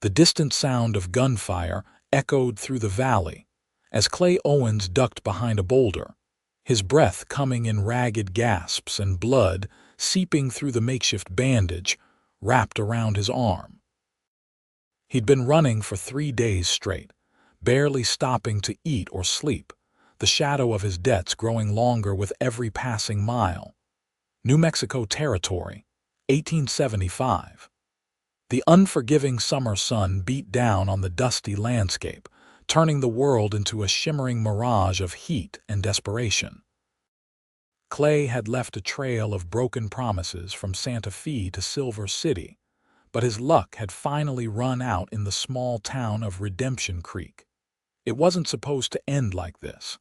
The distant sound of gunfire echoed through the valley as Clay Owens ducked behind a boulder, his breath coming in ragged gasps and blood seeping through the makeshift bandage wrapped around his arm. He'd been running for 3 days straight, barely stopping to eat or sleep, the shadow of his debts growing longer with every passing mile. New Mexico Territory, 1875. The unforgiving summer sun beat down on the dusty landscape, turning the world into a shimmering mirage of heat and desperation. Clay had left a trail of broken promises from Santa Fe to Silver City, but his luck had finally run out in the small town of Redemption Creek. It wasn't supposed to end like this.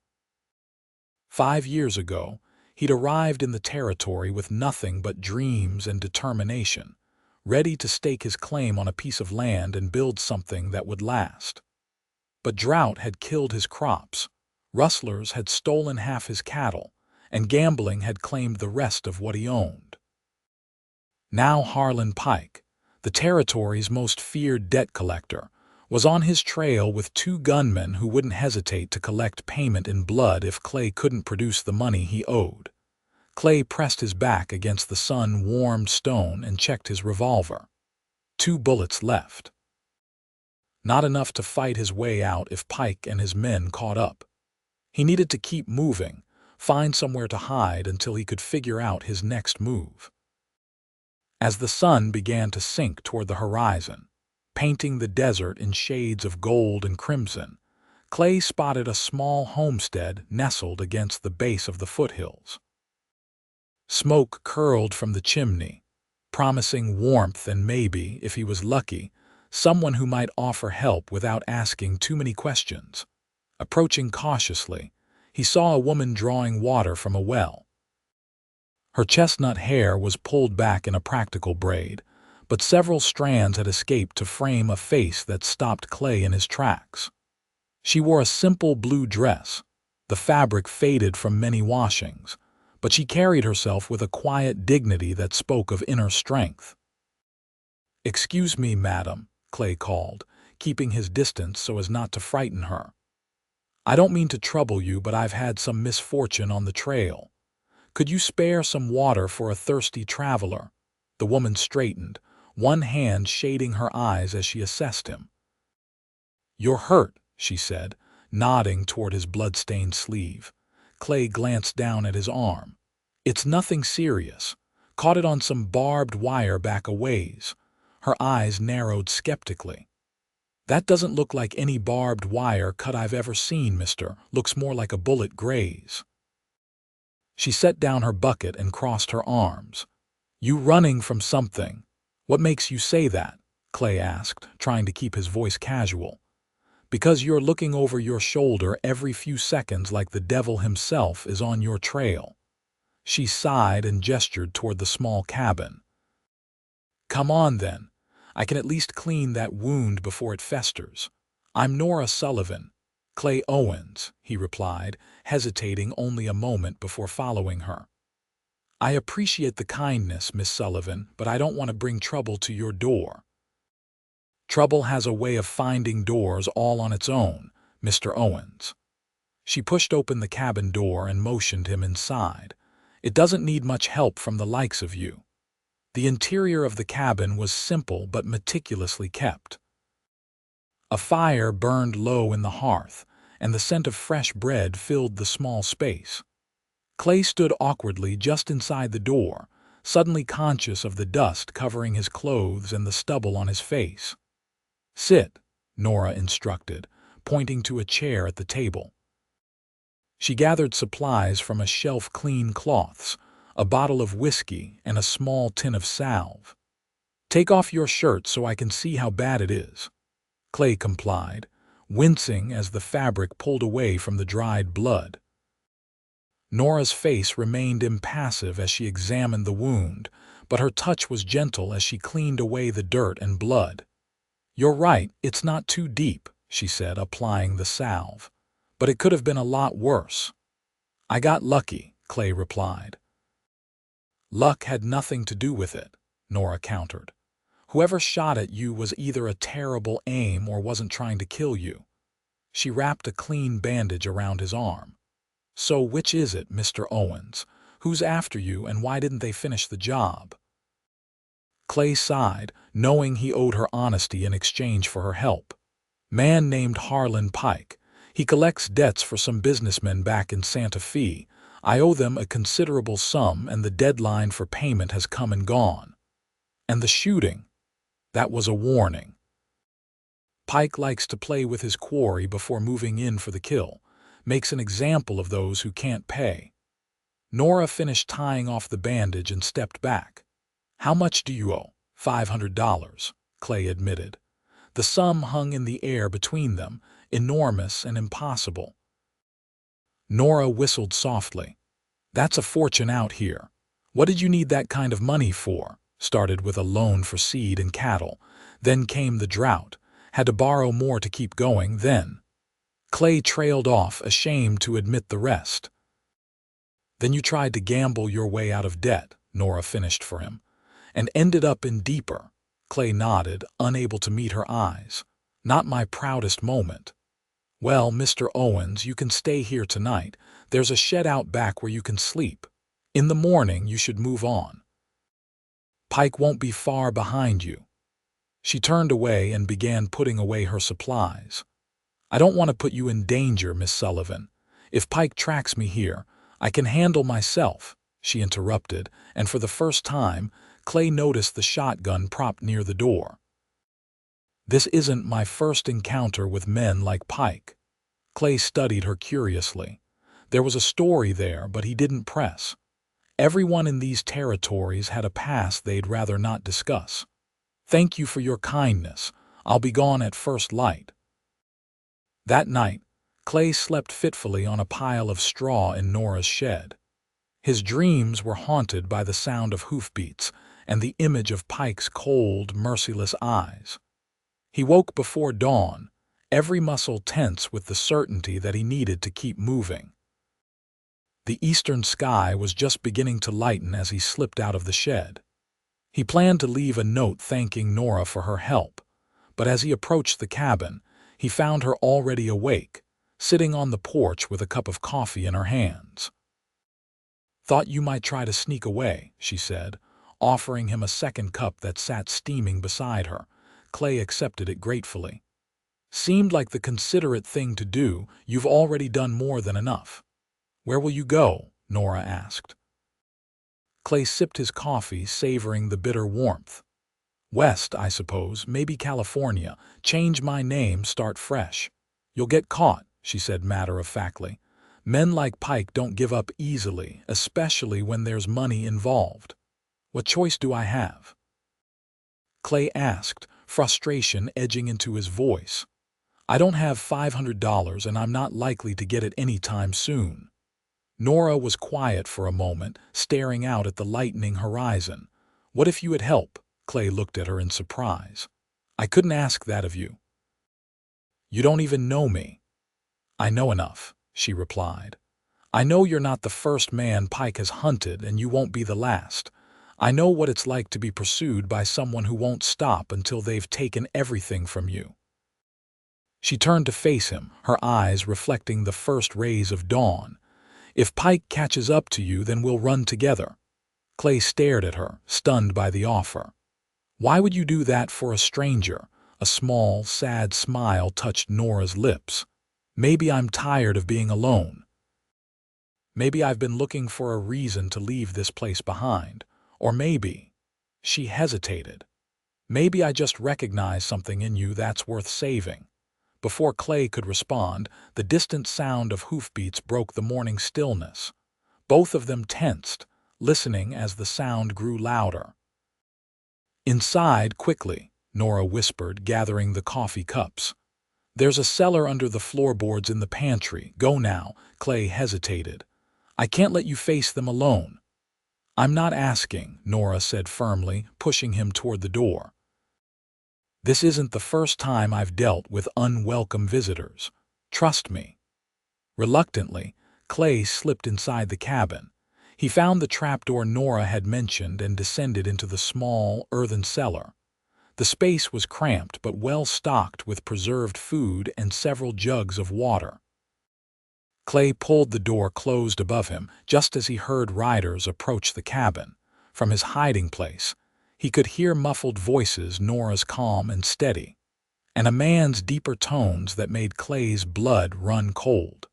5 years ago, he'd arrived in the territory with nothing but dreams and determination, ready to stake his claim on a piece of land and build something that would last. But drought had killed his crops, rustlers had stolen half his cattle, and gambling had claimed the rest of what he owned. Now Harlan Pike, the territory's most feared debt collector, was on his trail with 2 gunmen who wouldn't hesitate to collect payment in blood if Clay couldn't produce the money he owed. Clay pressed his back against the sun-warmed stone and checked his revolver. 2 bullets left. Not enough to fight his way out if Pike and his men caught up. He needed to keep moving, find somewhere to hide until he could figure out his next move. As the sun began to sink toward the horizon, painting the desert in shades of gold and crimson, Clay spotted a small homestead nestled against the base of the foothills. Smoke curled from the chimney, promising warmth and maybe, if he was lucky, someone who might offer help without asking too many questions. Approaching cautiously, he saw a woman drawing water from a well. Her chestnut hair was pulled back in a practical braid, but several strands had escaped to frame a face that stopped Clay in his tracks. She wore a simple blue dress, the fabric faded from many washings, but she carried herself with a quiet dignity that spoke of inner strength. "Excuse me, madam," Clay called, keeping his distance so as not to frighten her. "I don't mean to trouble you, but I've had some misfortune on the trail. Could you spare some water for a thirsty traveler?" The woman straightened, one hand shading her eyes as she assessed him. "You're hurt," she said, nodding toward his blood-stained sleeve. Clay glanced down at his arm. "It's nothing serious. Caught it on some barbed wire back a ways." Her eyes narrowed skeptically. "That doesn't look like any barbed wire cut I've ever seen, mister. Looks more like a bullet graze." She set down her bucket and crossed her arms. "You running from something? What makes you say that?" Clay asked, trying to keep his voice casual. "Because you're looking over your shoulder every few seconds like the devil himself is on your trail." She sighed and gestured toward the small cabin. "Come on, then. I can at least clean that wound before it festers. I'm Nora Sullivan." "Clay Owens," he replied, hesitating only a moment before following her. "I appreciate the kindness, Miss Sullivan, but I don't want to bring trouble to your door." "Trouble has a way of finding doors all on its own, Mr. Owens." She pushed open the cabin door and motioned him inside. "It doesn't need much help from the likes of you." The interior of the cabin was simple but meticulously kept. A fire burned low in the hearth, and the scent of fresh bread filled the small space. Clay stood awkwardly just inside the door, suddenly conscious of the dust covering his clothes and the stubble on his face. "Sit," Nora instructed, pointing to a chair at the table. She gathered supplies from a shelf: clean cloths, a bottle of whiskey, and a small tin of salve. "Take off your shirt so I can see how bad it is." Clay complied, wincing as the fabric pulled away from the dried blood. Nora's face remained impassive as she examined the wound, but her touch was gentle as she cleaned away the dirt and blood. "You're right, it's not too deep," she said, applying the salve. "But it could have been a lot worse." "I got lucky," Clay replied. "Luck had nothing to do with it," Nora countered. Whoever shot at you was either a terrible aim or wasn't trying to kill you. She wrapped a clean bandage around his arm. So which is it, Mr. Owens? Who's after you and why didn't they finish the job? Clay sighed, knowing he owed her honesty in exchange for her help. Man named Harlan Pike. He collects debts for some businessmen back in Santa Fe. I owe them a considerable sum and the deadline for payment has come and gone. And the shooting? That was a warning. Pike likes to play with his quarry before moving in for the kill, makes an example of those who can't pay. Nora finished tying off the bandage and stepped back. How much do you owe? $500, Clay admitted. The sum hung in the air between them, enormous and impossible. Nora whistled softly. That's a fortune out here. What did you need that kind of money for? Started with a loan for seed and cattle. Then came the drought. Had to borrow more to keep going then. Clay trailed off, ashamed to admit the rest. Then you tried to gamble your way out of debt, Nora finished for him, and ended up in deeper. Clay nodded, unable to meet her eyes. Not my proudest moment. Well, Mr. Owens, you can stay here tonight. There's a shed out back where you can sleep. In the morning, you should move on. Pike won't be far behind you. She turned away and began putting away her supplies. I don't want to put you in danger, Miss Sullivan. If Pike tracks me here, I can handle myself, she interrupted, and for the first time, Clay noticed the shotgun propped near the door. This isn't my first encounter with men like Pike. Clay studied her curiously. There was a story there, but he didn't press. Everyone in these territories had a past they'd rather not discuss. Thank you for your kindness. I'll be gone at first light. That night, Clay slept fitfully on a pile of straw in Nora's shed. His dreams were haunted by the sound of hoofbeats and the image of Pike's cold, merciless eyes. He woke before dawn, every muscle tense with the certainty that he needed to keep moving. The eastern sky was just beginning to lighten as he slipped out of the shed. He planned to leave a note thanking Nora for her help, but as he approached the cabin, he found her already awake, sitting on the porch with a cup of coffee in her hands. Thought you might try to sneak away, she said, offering him a second cup that sat steaming beside her. Clay accepted it gratefully. Seemed like the considerate thing to do. You've already done more than enough. Where will you go? Nora asked. Clay sipped his coffee, savoring the bitter warmth. West, I suppose, maybe California. Change my name, start fresh. You'll get caught, she said matter-of-factly. Men like Pike don't give up easily, especially when there's money involved. What choice do I have? Clay asked, frustration edging into his voice. I don't have $500 and I'm not likely to get it anytime soon. Nora was quiet for a moment, staring out at the lightening horizon. What if you had help? Clay looked at her in surprise. I couldn't ask that of you. You don't even know me. I know enough, she replied. I know you're not the first man Pike has hunted and you won't be the last. I know what it's like to be pursued by someone who won't stop until they've taken everything from you. She turned to face him, her eyes reflecting the first rays of dawn. If Pike catches up to you, then we'll run together. Clay stared at her, stunned by the offer. Why would you do that for a stranger? A small, sad smile touched Nora's lips. Maybe I'm tired of being alone. Maybe I've been looking for a reason to leave this place behind. Or maybe, she hesitated. Maybe I just recognize something in you that's worth saving. Before Clay could respond, the distant sound of hoofbeats broke the morning stillness. Both of them tensed, listening as the sound grew louder. Inside, quickly, Nora whispered, gathering the coffee cups. There's a cellar under the floorboards in the pantry. Go now. Clay hesitated. I can't let you face them alone. I'm not asking, Nora said firmly, pushing him toward the door. This isn't the first time I've dealt with unwelcome visitors. Trust me. Reluctantly, Clay slipped inside the cabin. He found the trapdoor Nora had mentioned and descended into the small, earthen cellar. The space was cramped but well stocked with preserved food and several jugs of water. Clay pulled the door closed above him just as he heard riders approach the cabin. From his hiding place, he could hear muffled voices, Nora's calm and steady, and a man's deeper tones that made Clay's blood run cold.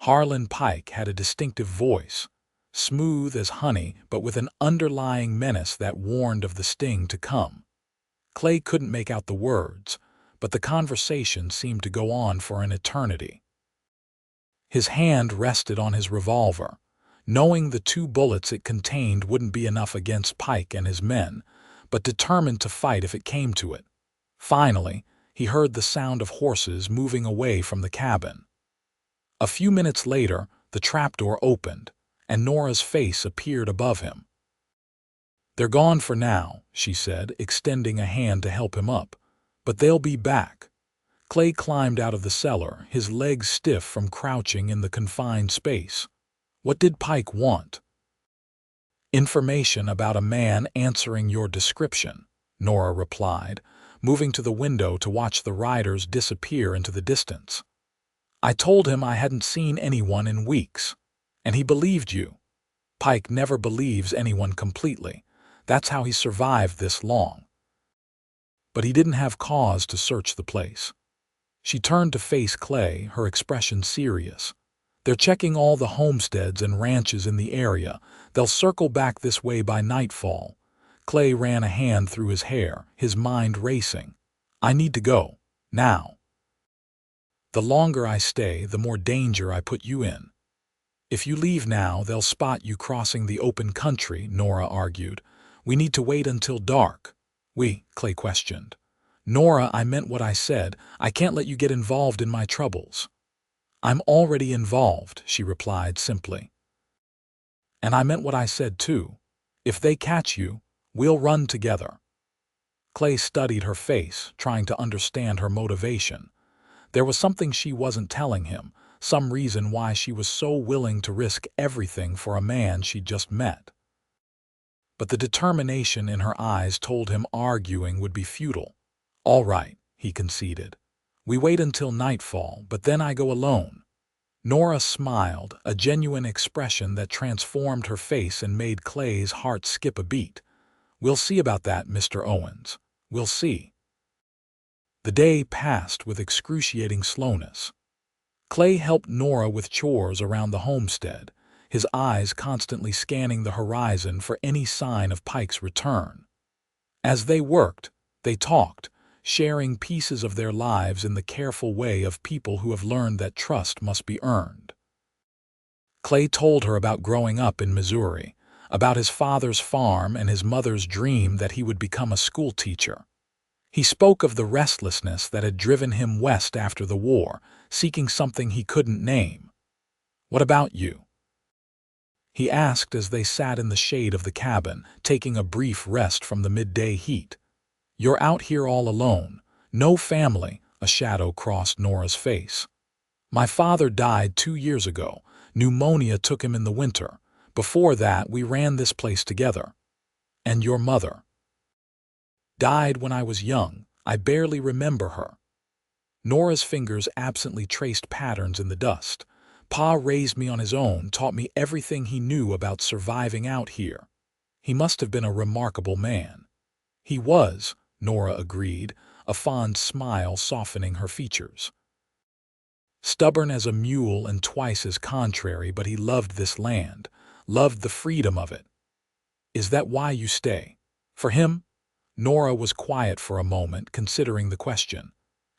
Harlan Pike had a distinctive voice, smooth as honey but with an underlying menace that warned of the sting to come. Clay couldn't make out the words, but the conversation seemed to go on for an eternity. His hand rested on his revolver, knowing the 2 bullets it contained wouldn't be enough against Pike and his men, but determined to fight if it came to it. Finally, he heard the sound of horses moving away from the cabin. A few minutes later, the trapdoor opened, and Nora's face appeared above him. "They're gone for now," she said, extending a hand to help him up, "but they'll be back." Clay climbed out of the cellar, his legs stiff from crouching in the confined space. What did Pike want? "Information about a man answering your description," Nora replied, moving to the window to watch the riders disappear into the distance. "I told him I hadn't seen anyone in weeks, and he believed you. Pike never believes anyone completely. That's how he survived this long. But he didn't have cause to search the place." She turned to face Clay, her expression serious. "They're checking all the homesteads and ranches in the area. They'll circle back this way by nightfall." Clay ran a hand through his hair, his mind racing. "I need to go. Now. The longer I stay, the more danger I put you in. If you leave now, they'll spot you crossing the open country," Nora argued. "We need to wait until dark." Clay questioned. "Nora, I meant what I said. I can't let you get involved in my troubles." "I'm already involved," she replied simply. "And I meant what I said too. If they catch you, we'll run together." Clay studied her face, trying to understand her motivation. There was something she wasn't telling him, some reason why she was so willing to risk everything for a man she'd just met. But the determination in her eyes told him arguing would be futile. "All right," he conceded. "We wait until nightfall, but then I go alone." Nora smiled, a genuine expression that transformed her face and made Clay's heart skip a beat. "We'll see about that, Mr. Owens. We'll see." The day passed with excruciating slowness. Clay helped Nora with chores around the homestead, his eyes constantly scanning the horizon for any sign of Pike's return. As they worked, they talked, sharing pieces of their lives in the careful way of people who have learned that trust must be earned. Clay told her about growing up in Missouri, about his father's farm and his mother's dream that he would become a school teacher. He spoke of the restlessness that had driven him west after the war, seeking something he couldn't name. "What about you?" he asked as they sat in the shade of the cabin, taking a brief rest from the midday heat. "You're out here all alone. No family," a shadow crossed Nora's face. "My father died 2 years ago. Pneumonia took him in the winter. Before that, we ran this place together." "And your mother?" "Died when I was young. I barely remember her." Nora's fingers absently traced patterns in the dust. "Pa raised me on his own, taught me everything he knew about surviving out here. He must have been a remarkable man." "He was," Nora agreed, a fond smile softening her features. "Stubborn as a mule and twice as contrary, but he loved this land, loved the freedom of it." "Is that why you stay? For him?" Nora was quiet for a moment, considering the question.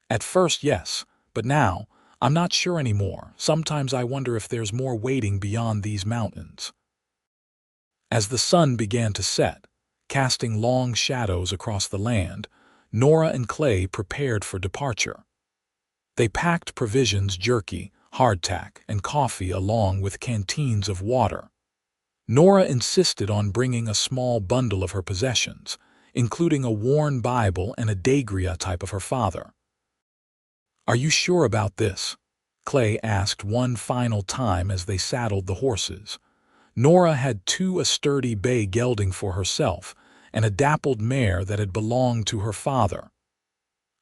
"At first, yes, but now, I'm not sure anymore. Sometimes I wonder if there's more waiting beyond these mountains." As the sun began to set, casting long shadows across the land, Nora and Clay prepared for departure. They packed provisions, jerky, hardtack, and coffee along with canteens of water. Nora insisted on bringing a small bundle of her possessions, including a worn Bible and a daguerreotype of her father. "Are you sure about this?" Clay asked one final time as they saddled the horses. Nora had too a sturdy bay gelding for herself, and a dappled mare that had belonged to her father.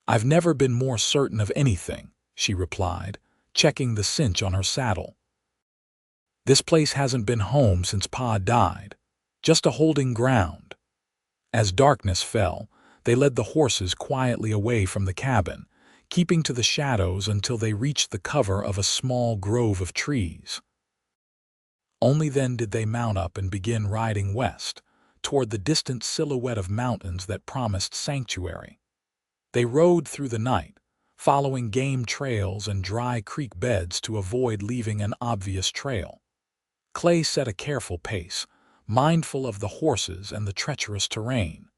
"I've never been more certain of anything," she replied, checking the cinch on her saddle. "This place hasn't been home since Pa died, just a holding ground." As darkness fell, they led the horses quietly away from the cabin, keeping to the shadows until they reached the cover of a small grove of trees. Only then did they mount up and begin riding west, toward the distant silhouette of mountains that promised sanctuary. They rode through the night, following game trails and dry creek beds to avoid leaving an obvious trail. Clay set a careful pace, mindful of the horses and the treacherous terrain.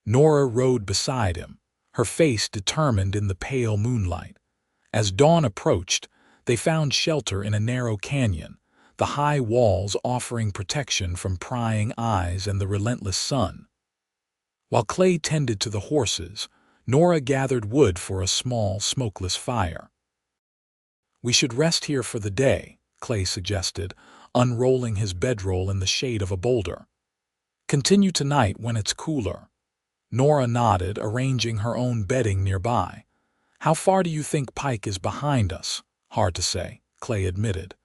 Nora rode beside him, her face determined in the pale moonlight. As dawn approached, they found shelter in a narrow canyon, the high walls offering protection from prying eyes and the relentless sun. While Clay tended to the horses, Nora gathered wood for a small, smokeless fire. "We should rest here for the day," Clay suggested, unrolling his bedroll in the shade of a boulder. "Continue tonight when it's cooler." Nora nodded, arranging her own bedding nearby. "How far do you think Pike is behind us?" "Hard to say," Clay admitted.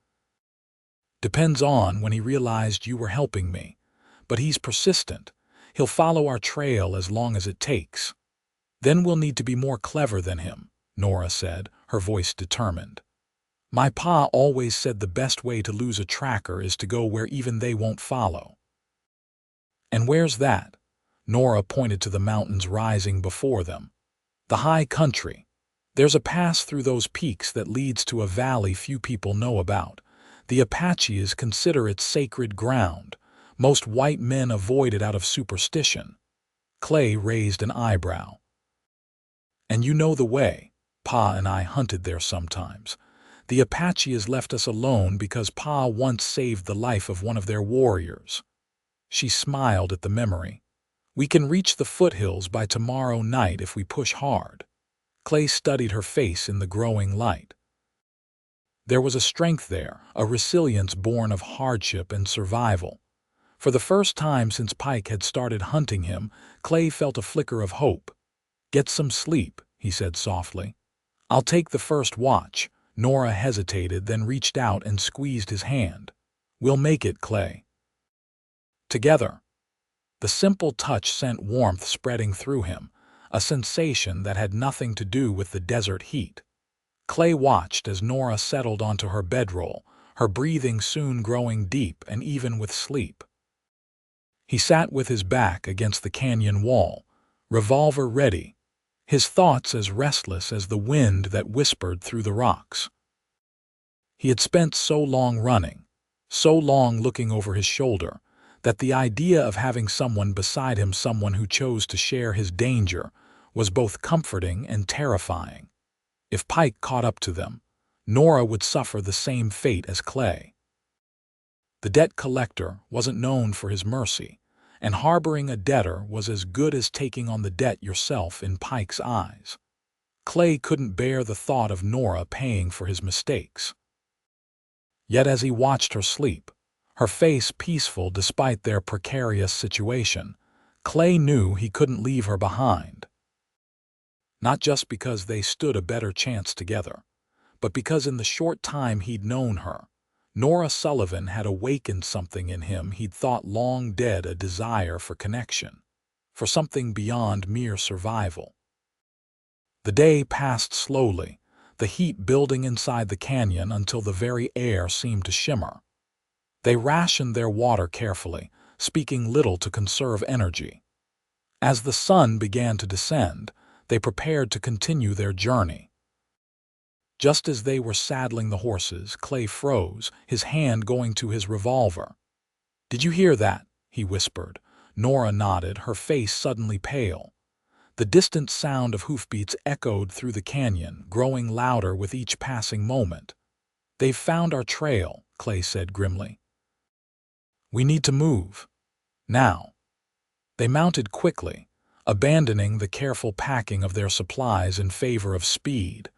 "Depends on when he realized you were helping me. But he's persistent. He'll follow our trail as long as it takes." "Then we'll need to be more clever than him," Nora said, her voice determined. "My pa always said the best way to lose a tracker is to go where even they won't follow." "And where's that?" Nora pointed to the mountains rising before them. "The high country. There's a pass through those peaks that leads to a valley few people know about. The Apaches consider it sacred ground. Most white men avoid it out of superstition." Clay raised an eyebrow. "And you know the way. Pa and I hunted there sometimes. The Apaches left us alone because Pa once saved the life of one of their warriors." She smiled at the memory. "We can reach the foothills by tomorrow night if we push hard." Clay studied her face in the growing light. There was a strength there, a resilience born of hardship and survival. For the first time since Pike had started hunting him, Clay felt a flicker of hope. "Get some sleep," he said softly. "I'll take the first watch." Nora hesitated, then reached out and squeezed his hand. "We'll make it, Clay. Together." The simple touch sent warmth spreading through him, a sensation that had nothing to do with the desert heat. Clay watched as Nora settled onto her bedroll, her breathing soon growing deep and even with sleep. He sat with his back against the canyon wall, revolver ready, his thoughts as restless as the wind that whispered through the rocks. He had spent so long running, so long looking over his shoulder, that the idea of having someone beside him, someone who chose to share his danger, was both comforting and terrifying. If Pike caught up to them, Nora would suffer the same fate as Clay. The debt collector wasn't known for his mercy, and harboring a debtor was as good as taking on the debt yourself in Pike's eyes. Clay couldn't bear the thought of Nora paying for his mistakes. Yet as he watched her sleep, her face peaceful despite their precarious situation, Clay knew he couldn't leave her behind. Not just because they stood a better chance together, but because in the short time he'd known her, Nora Sullivan had awakened something in him he'd thought long dead, a desire for connection, for something beyond mere survival. The day passed slowly, the heat building inside the canyon until the very air seemed to shimmer. They rationed their water carefully, speaking little to conserve energy. As the sun began to descend, they prepared to continue their journey. Just as they were saddling the horses, Clay froze, his hand going to his revolver. "Did you hear that?" he whispered. Nora nodded, her face suddenly pale. The distant sound of hoofbeats echoed through the canyon, growing louder with each passing moment. "They've found our trail," Clay said grimly. "We need to move. Now." They mounted quickly, abandoning the careful packing of their supplies in favor of speed.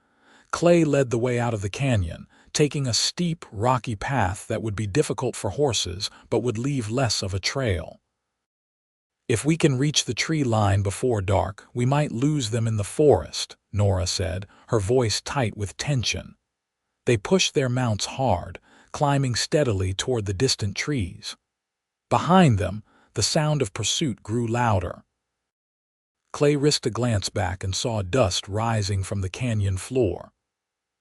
Clay led the way out of the canyon, taking a steep, rocky path that would be difficult for horses but would leave less of a trail. If we can reach the tree line before dark, we might lose them in the forest, Nora said, her voice tight with tension. They pushed their mounts hard, climbing steadily toward the distant trees. Behind them, the sound of pursuit grew louder. Clay risked a glance back and saw dust rising from the canyon floor.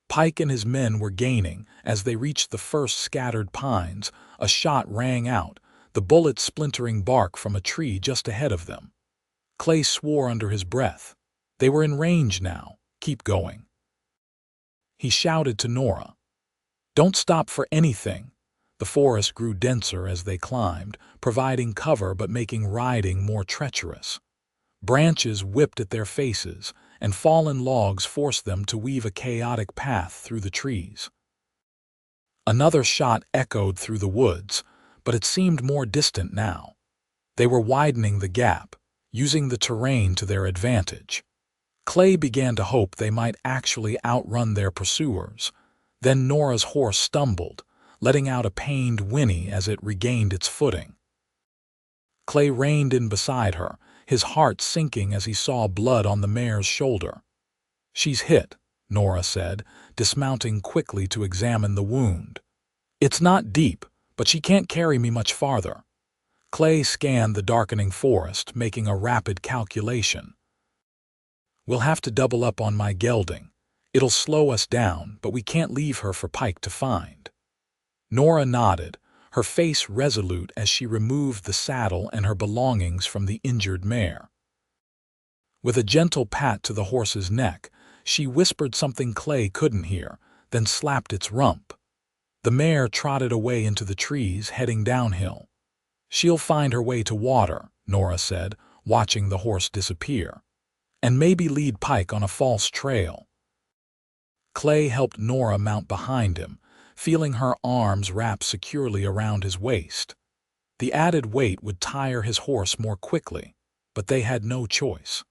Pike and his men were gaining. As they reached the first scattered pines, a shot rang out, the bullet splintering bark from a tree just ahead of them. Clay swore under his breath. They were in range now. Keep going. He shouted to Nora. Don't stop for anything. The forest grew denser as they climbed, providing cover but making riding more treacherous. Branches whipped at their faces, and fallen logs forced them to weave a chaotic path through the trees. Another shot echoed through the woods, but it seemed more distant now. They were widening the gap, using the terrain to their advantage. Clay began to hope they might actually outrun their pursuers. Then Nora's horse stumbled, letting out a pained whinny as it regained its footing. Clay reined in beside her, his heart sinking as he saw blood on the mare's shoulder. She's hit, Nora said, dismounting quickly to examine the wound. It's not deep, but she can't carry me much farther. Clay scanned the darkening forest, making a rapid calculation. We'll have to double up on my gelding. It'll slow us down, but we can't leave her for Pike to find. Nora nodded, her face resolute as she removed the saddle and her belongings from the injured mare. With a gentle pat to the horse's neck, she whispered something Clay couldn't hear, then slapped its rump. The mare trotted away into the trees, heading downhill. She'll find her way to water, Nora said, watching the horse disappear. And maybe lead Pike on a false trail. Clay helped Nora mount behind him, feeling her arms wrap securely around his waist. The added weight would tire his horse more quickly, but they had no choice.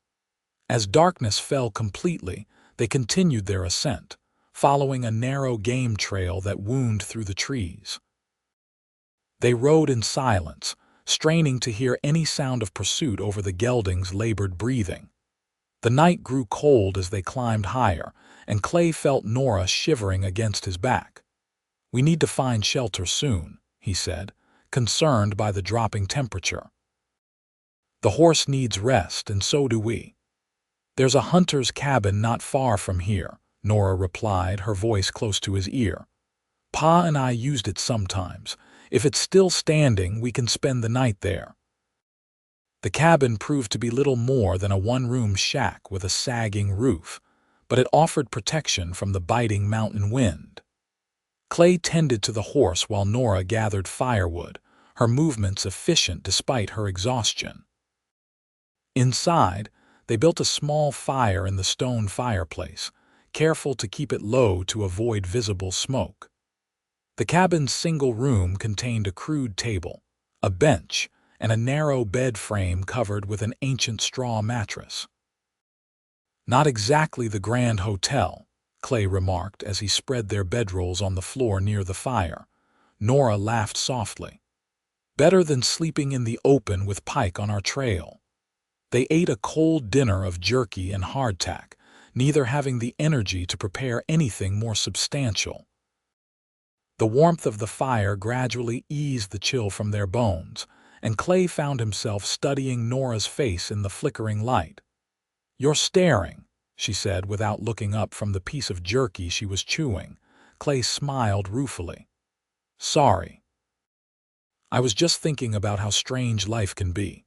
As darkness fell completely, they continued their ascent, following a narrow game trail that wound through the trees. They rode in silence, straining to hear any sound of pursuit over the gelding's labored breathing. The night grew cold as they climbed higher, and Clay felt Nora shivering against his back. We need to find shelter soon, he said, concerned by the dropping temperature. The horse needs rest, and so do we. There's a hunter's cabin not far from here, Nora replied, her voice close to his ear. Pa and I used it sometimes. If it's still standing, we can spend the night there. The cabin proved to be little more than a one-room shack with a sagging roof, but it offered protection from the biting mountain wind. Clay tended to the horse while Nora gathered firewood, her movements efficient despite her exhaustion. Inside, they built a small fire in the stone fireplace, careful to keep it low to avoid visible smoke. The cabin's single room contained a crude table, a bench, and a narrow bed frame covered with an ancient straw mattress. Not exactly the Grand Hotel, Clay remarked as he spread their bedrolls on the floor near the fire. Nora laughed softly. Better than sleeping in the open with Pike on our trail. They ate a cold dinner of jerky and hardtack, neither having the energy to prepare anything more substantial. The warmth of the fire gradually eased the chill from their bones, and Clay found himself studying Nora's face in the flickering light. "You're staring," she said without looking up from the piece of jerky she was chewing. Clay smiled ruefully. "Sorry. I was just thinking about how strange life can be.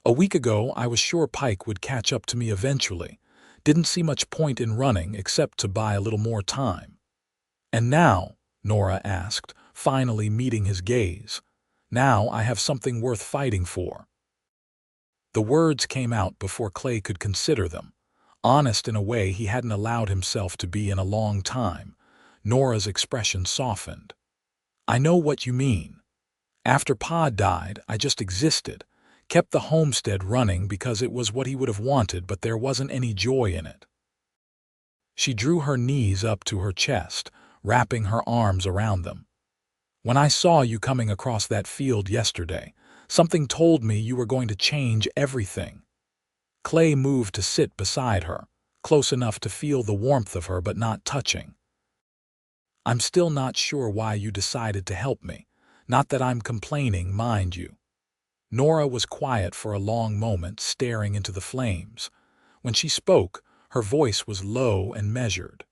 A week ago, I was sure Pike would catch up to me eventually. Didn't see much point in running except to buy a little more time. And now," Nora asked, finally meeting his gaze, "now I have something worth fighting for." The words came out before Clay could consider them, honest in a way he hadn't allowed himself to be in a long time. Nora's expression softened. "I know what you mean. After Pa died, I just existed, kept the homestead running because it was what he would have wanted, but there wasn't any joy in it." She drew her knees up to her chest, wrapping her arms around them. "When I saw you coming across that field yesterday, Something told me you were going to change everything." Clay moved to sit beside her, close enough to feel the warmth of her but not touching. "I'm still not sure why you decided to help me. Not that I'm complaining, mind you." Nora was quiet for a long moment, staring into the flames. When she spoke, her voice was low and measured.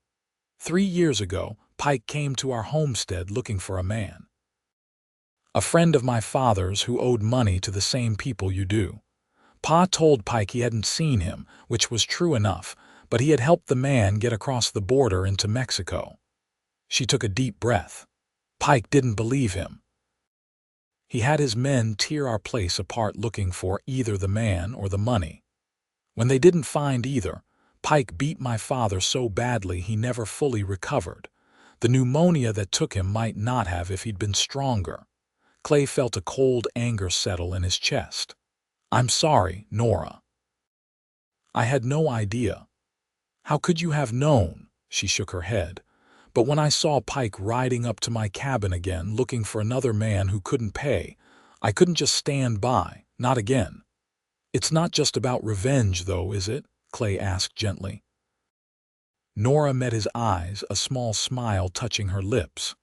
"3 years ago, Pike came to our homestead looking for a man. A friend of my father's who owed money to the same people you do. Pa told Pike he hadn't seen him, which was true enough, but he had helped the man get across the border into Mexico." She took a deep breath. "Pike didn't believe him. He had his men tear our place apart looking for either the man or the money. When they didn't find either, Pike beat my father so badly he never fully recovered. The pneumonia that took him might not have if he'd been stronger." Clay felt a cold anger settle in his chest. "I'm sorry, Nora. I had no idea." "How could you have known?" She shook her head. "But when I saw Pike riding up to my cabin again looking for another man who couldn't pay, I couldn't just stand by, not again." "It's not just about revenge, though, is it?" Clay asked gently. Nora met his eyes, a small smile touching her lips.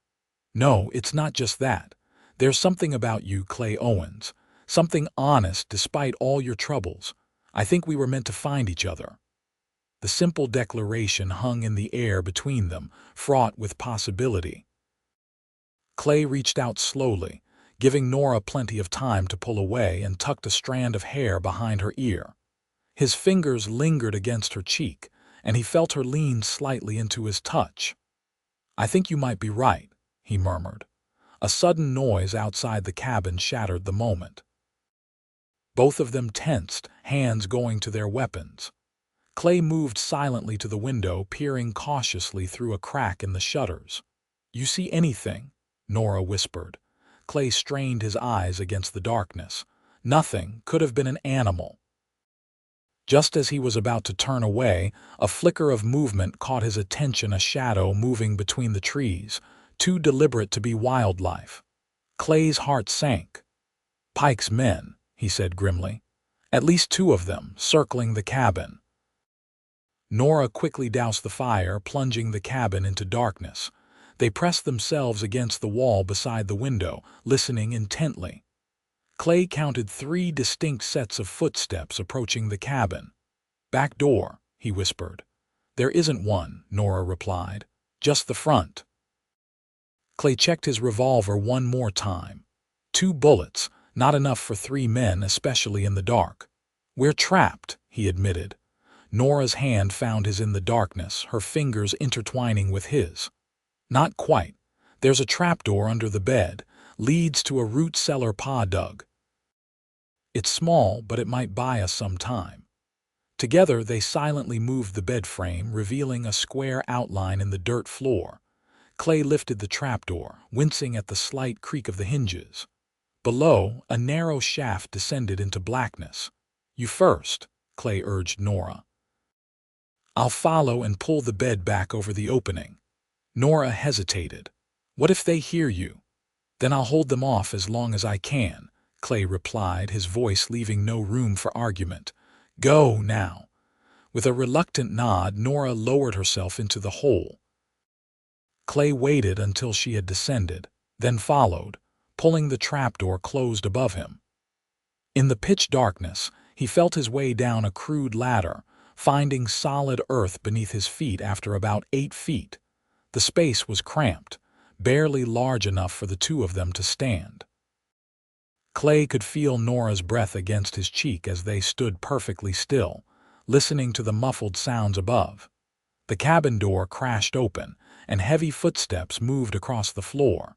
"No, it's not just that. There's something about you, Clay Owens. Something honest despite all your troubles. I think we were meant to find each other." The simple declaration hung in the air between them, fraught with possibility. Clay reached out slowly, giving Nora plenty of time to pull away, and tucked a strand of hair behind her ear. His fingers lingered against her cheek, and he felt her lean slightly into his touch. "I think you might be right," he murmured. A sudden noise outside the cabin shattered the moment. Both of them tensed, hands going to their weapons. Clay moved silently to the window, peering cautiously through a crack in the shutters. "You see anything?" Nora whispered. Clay strained his eyes against the darkness. "Nothing. Could have been an animal." Just as he was about to turn away, a flicker of movement caught his attention, a shadow moving between the trees, too deliberate to be wildlife. Clay's heart sank. "Pike's men," he said grimly. "At least 2 of them, circling the cabin." Nora quickly doused the fire, plunging the cabin into darkness. They pressed themselves against the wall beside the window, listening intently. Clay counted 3 distinct sets of footsteps approaching the cabin. "Back door," he whispered. "There isn't one," Nora replied. "Just the front." Clay checked his revolver one more time. 2 bullets, not enough for 3 men, especially in the dark. "We're trapped," he admitted. Nora's hand found his in the darkness, her fingers intertwining with his. "Not quite. There's a trapdoor under the bed. Leads to a root cellar Pa dug. It's small, but it might buy us some time." Together they silently moved the bed frame, revealing a square outline in the dirt floor. Clay lifted the trapdoor, wincing at the slight creak of the hinges. Below, a narrow shaft descended into blackness. "You first," Clay urged Nora. "I'll follow and pull the bed back over the opening." Nora hesitated. "What if they hear you?" "Then I'll hold them off as long as I can," Clay replied, his voice leaving no room for argument. "Go now." With a reluctant nod, Nora lowered herself into the hole. Clay waited until she had descended, then followed, pulling the trapdoor closed above him. In the pitch darkness, he felt his way down a crude ladder, finding solid earth beneath his feet after about 8 feet. The space was cramped, barely large enough for the 2 of them to stand. Clay could feel Nora's breath against his cheek as they stood perfectly still, listening to the muffled sounds above. The cabin door crashed open, and heavy footsteps moved across the floor.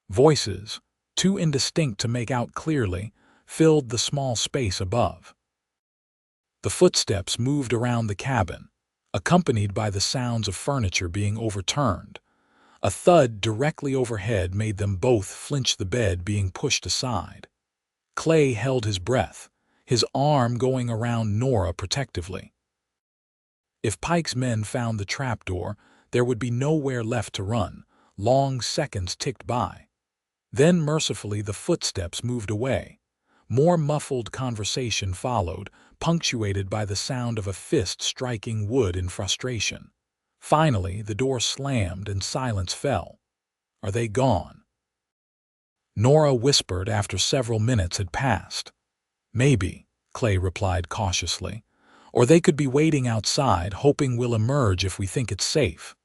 Voices, too indistinct to make out clearly, filled the small space above. The footsteps moved around the cabin, accompanied by the sounds of furniture being overturned. A thud directly overhead made them both flinch, the bed being pushed aside. Clay held his breath, his arm going around Nora protectively. If Pike's men found the trapdoor, there would be nowhere left to run. Long seconds ticked by. Then mercifully the footsteps moved away. More muffled conversation followed, punctuated by the sound of a fist striking wood in frustration. Finally, the door slammed and silence fell. "Are they gone?" Nora whispered after several minutes had passed. "Maybe," Clay replied cautiously. "Or they could be waiting outside, hoping we'll emerge if we think it's safe."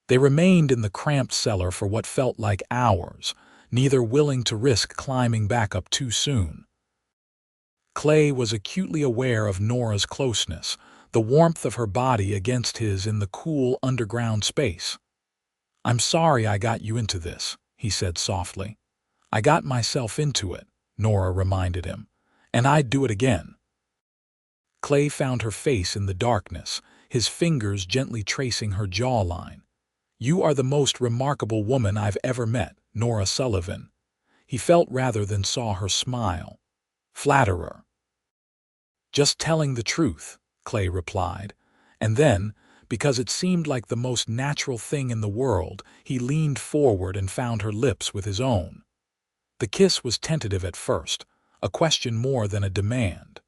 They remained in the cramped cellar for what felt like hours, neither willing to risk climbing back up too soon. Clay was acutely aware of Nora's closeness, the warmth of her body against his in the cool underground space. "I'm sorry I got you into this," he said softly. "I got myself into it," Nora reminded him, "and I'd do it again." Clay found her face in the darkness, his fingers gently tracing her jawline. "You are the most remarkable woman I've ever met, Nora Sullivan." He felt rather than saw her smile. "Flatterer." "Just telling the truth," Clay replied, and then, because it seemed like the most natural thing in the world, he leaned forward and found her lips with his own. The kiss was tentative at first, a question more than a demand.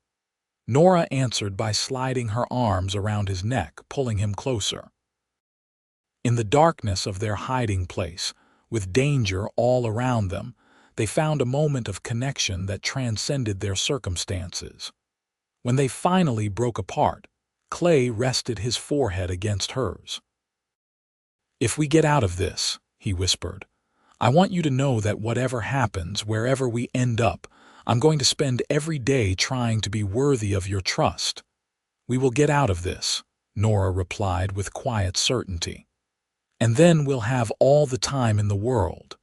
Nora answered by sliding her arms around his neck, pulling him closer. In the darkness of their hiding place, with danger all around them, they found a moment of connection that transcended their circumstances. When they finally broke apart, Clay rested his forehead against hers. "If we get out of this," he whispered, "I want you to know that whatever happens, wherever we end up, I'm going to spend every day trying to be worthy of your trust." "We will get out of this," Nora replied with quiet certainty. "And then we'll have all the time in the world."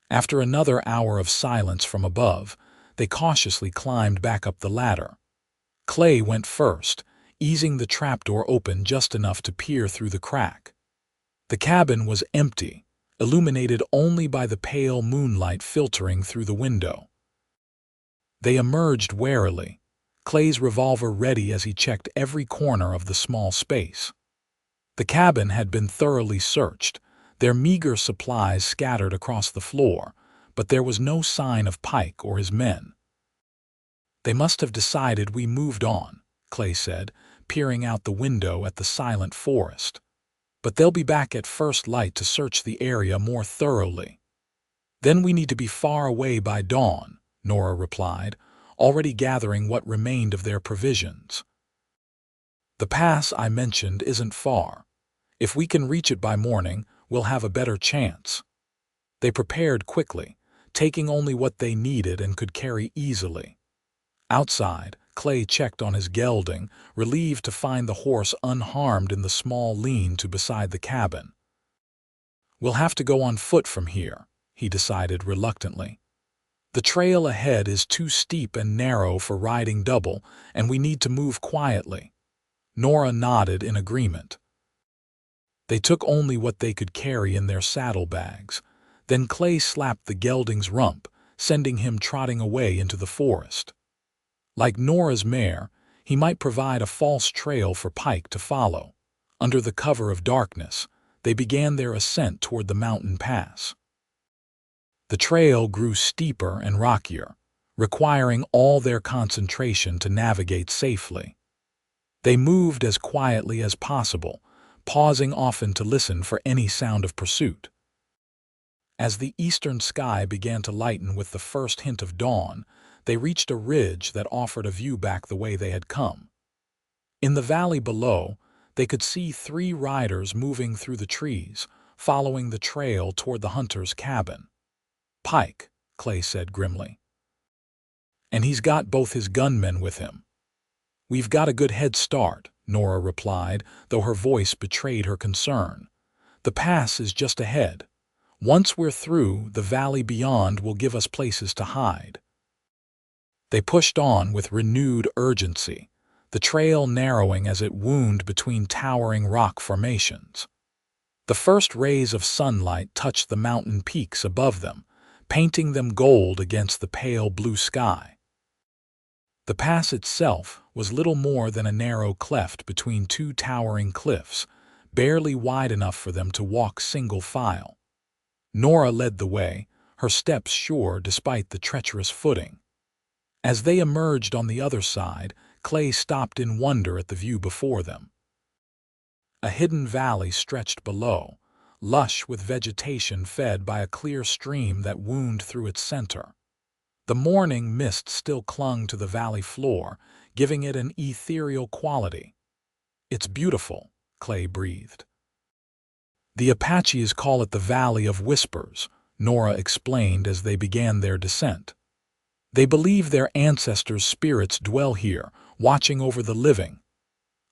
After another hour of silence from above, they cautiously climbed back up the ladder. Clay went first, easing the trapdoor open just enough to peer through the crack. The cabin was empty, illuminated only by the pale moonlight filtering through the window. They emerged warily, Clay's revolver ready as he checked every corner of the small space. The cabin had been thoroughly searched, their meager supplies scattered across the floor, but there was no sign of Pike or his men. "They must have decided we moved on," Clay said, peering out the window at the silent forest. "But they'll be back at first light to search the area more thoroughly." "Then we need to be far away by dawn," Nora replied, already gathering what remained of their provisions. "The pass I mentioned isn't far. If we can reach it by morning, we'll have a better chance." They prepared quickly, taking only what they needed and could carry easily. Outside, Clay checked on his gelding, relieved to find the horse unharmed in the small lean-to beside the cabin. "We'll have to go on foot from here," he decided reluctantly. "The trail ahead is too steep and narrow for riding double, and we need to move quietly." Nora nodded in agreement. They took only what they could carry in their saddlebags. Then Clay slapped the gelding's rump, sending him trotting away into the forest. Like Nora's mare, he might provide a false trail for Pike to follow. Under the cover of darkness, they began their ascent toward the mountain pass. The trail grew steeper and rockier, requiring all their concentration to navigate safely. They moved as quietly as possible, pausing often to listen for any sound of pursuit. As the eastern sky began to lighten with the first hint of dawn, they reached a ridge that offered a view back the way they had come. In the valley below, they could see 3 riders moving through the trees, following the trail toward the hunter's cabin. "Pike," Clay said grimly. "And he's got both his gunmen with him." "We've got a good head start," Nora replied, though her voice betrayed her concern. "The pass is just ahead. Once we're through, the valley beyond will give us places to hide." They pushed on with renewed urgency, the trail narrowing as it wound between towering rock formations. The first rays of sunlight touched the mountain peaks above them, painting them gold against the pale blue sky. The pass itself was little more than a narrow cleft between 2 towering cliffs, barely wide enough for them to walk single file. Nora led the way, her steps sure despite the treacherous footing. As they emerged on the other side, Clay stopped in wonder at the view before them. A hidden valley stretched below, lush with vegetation fed by a clear stream that wound through its center. The morning mist still clung to the valley floor, giving it an ethereal quality. "It's beautiful," Clay breathed. "The Apaches call it the Valley of Whispers," Nora explained as they began their descent. "They believe their ancestors' spirits dwell here, watching over the living."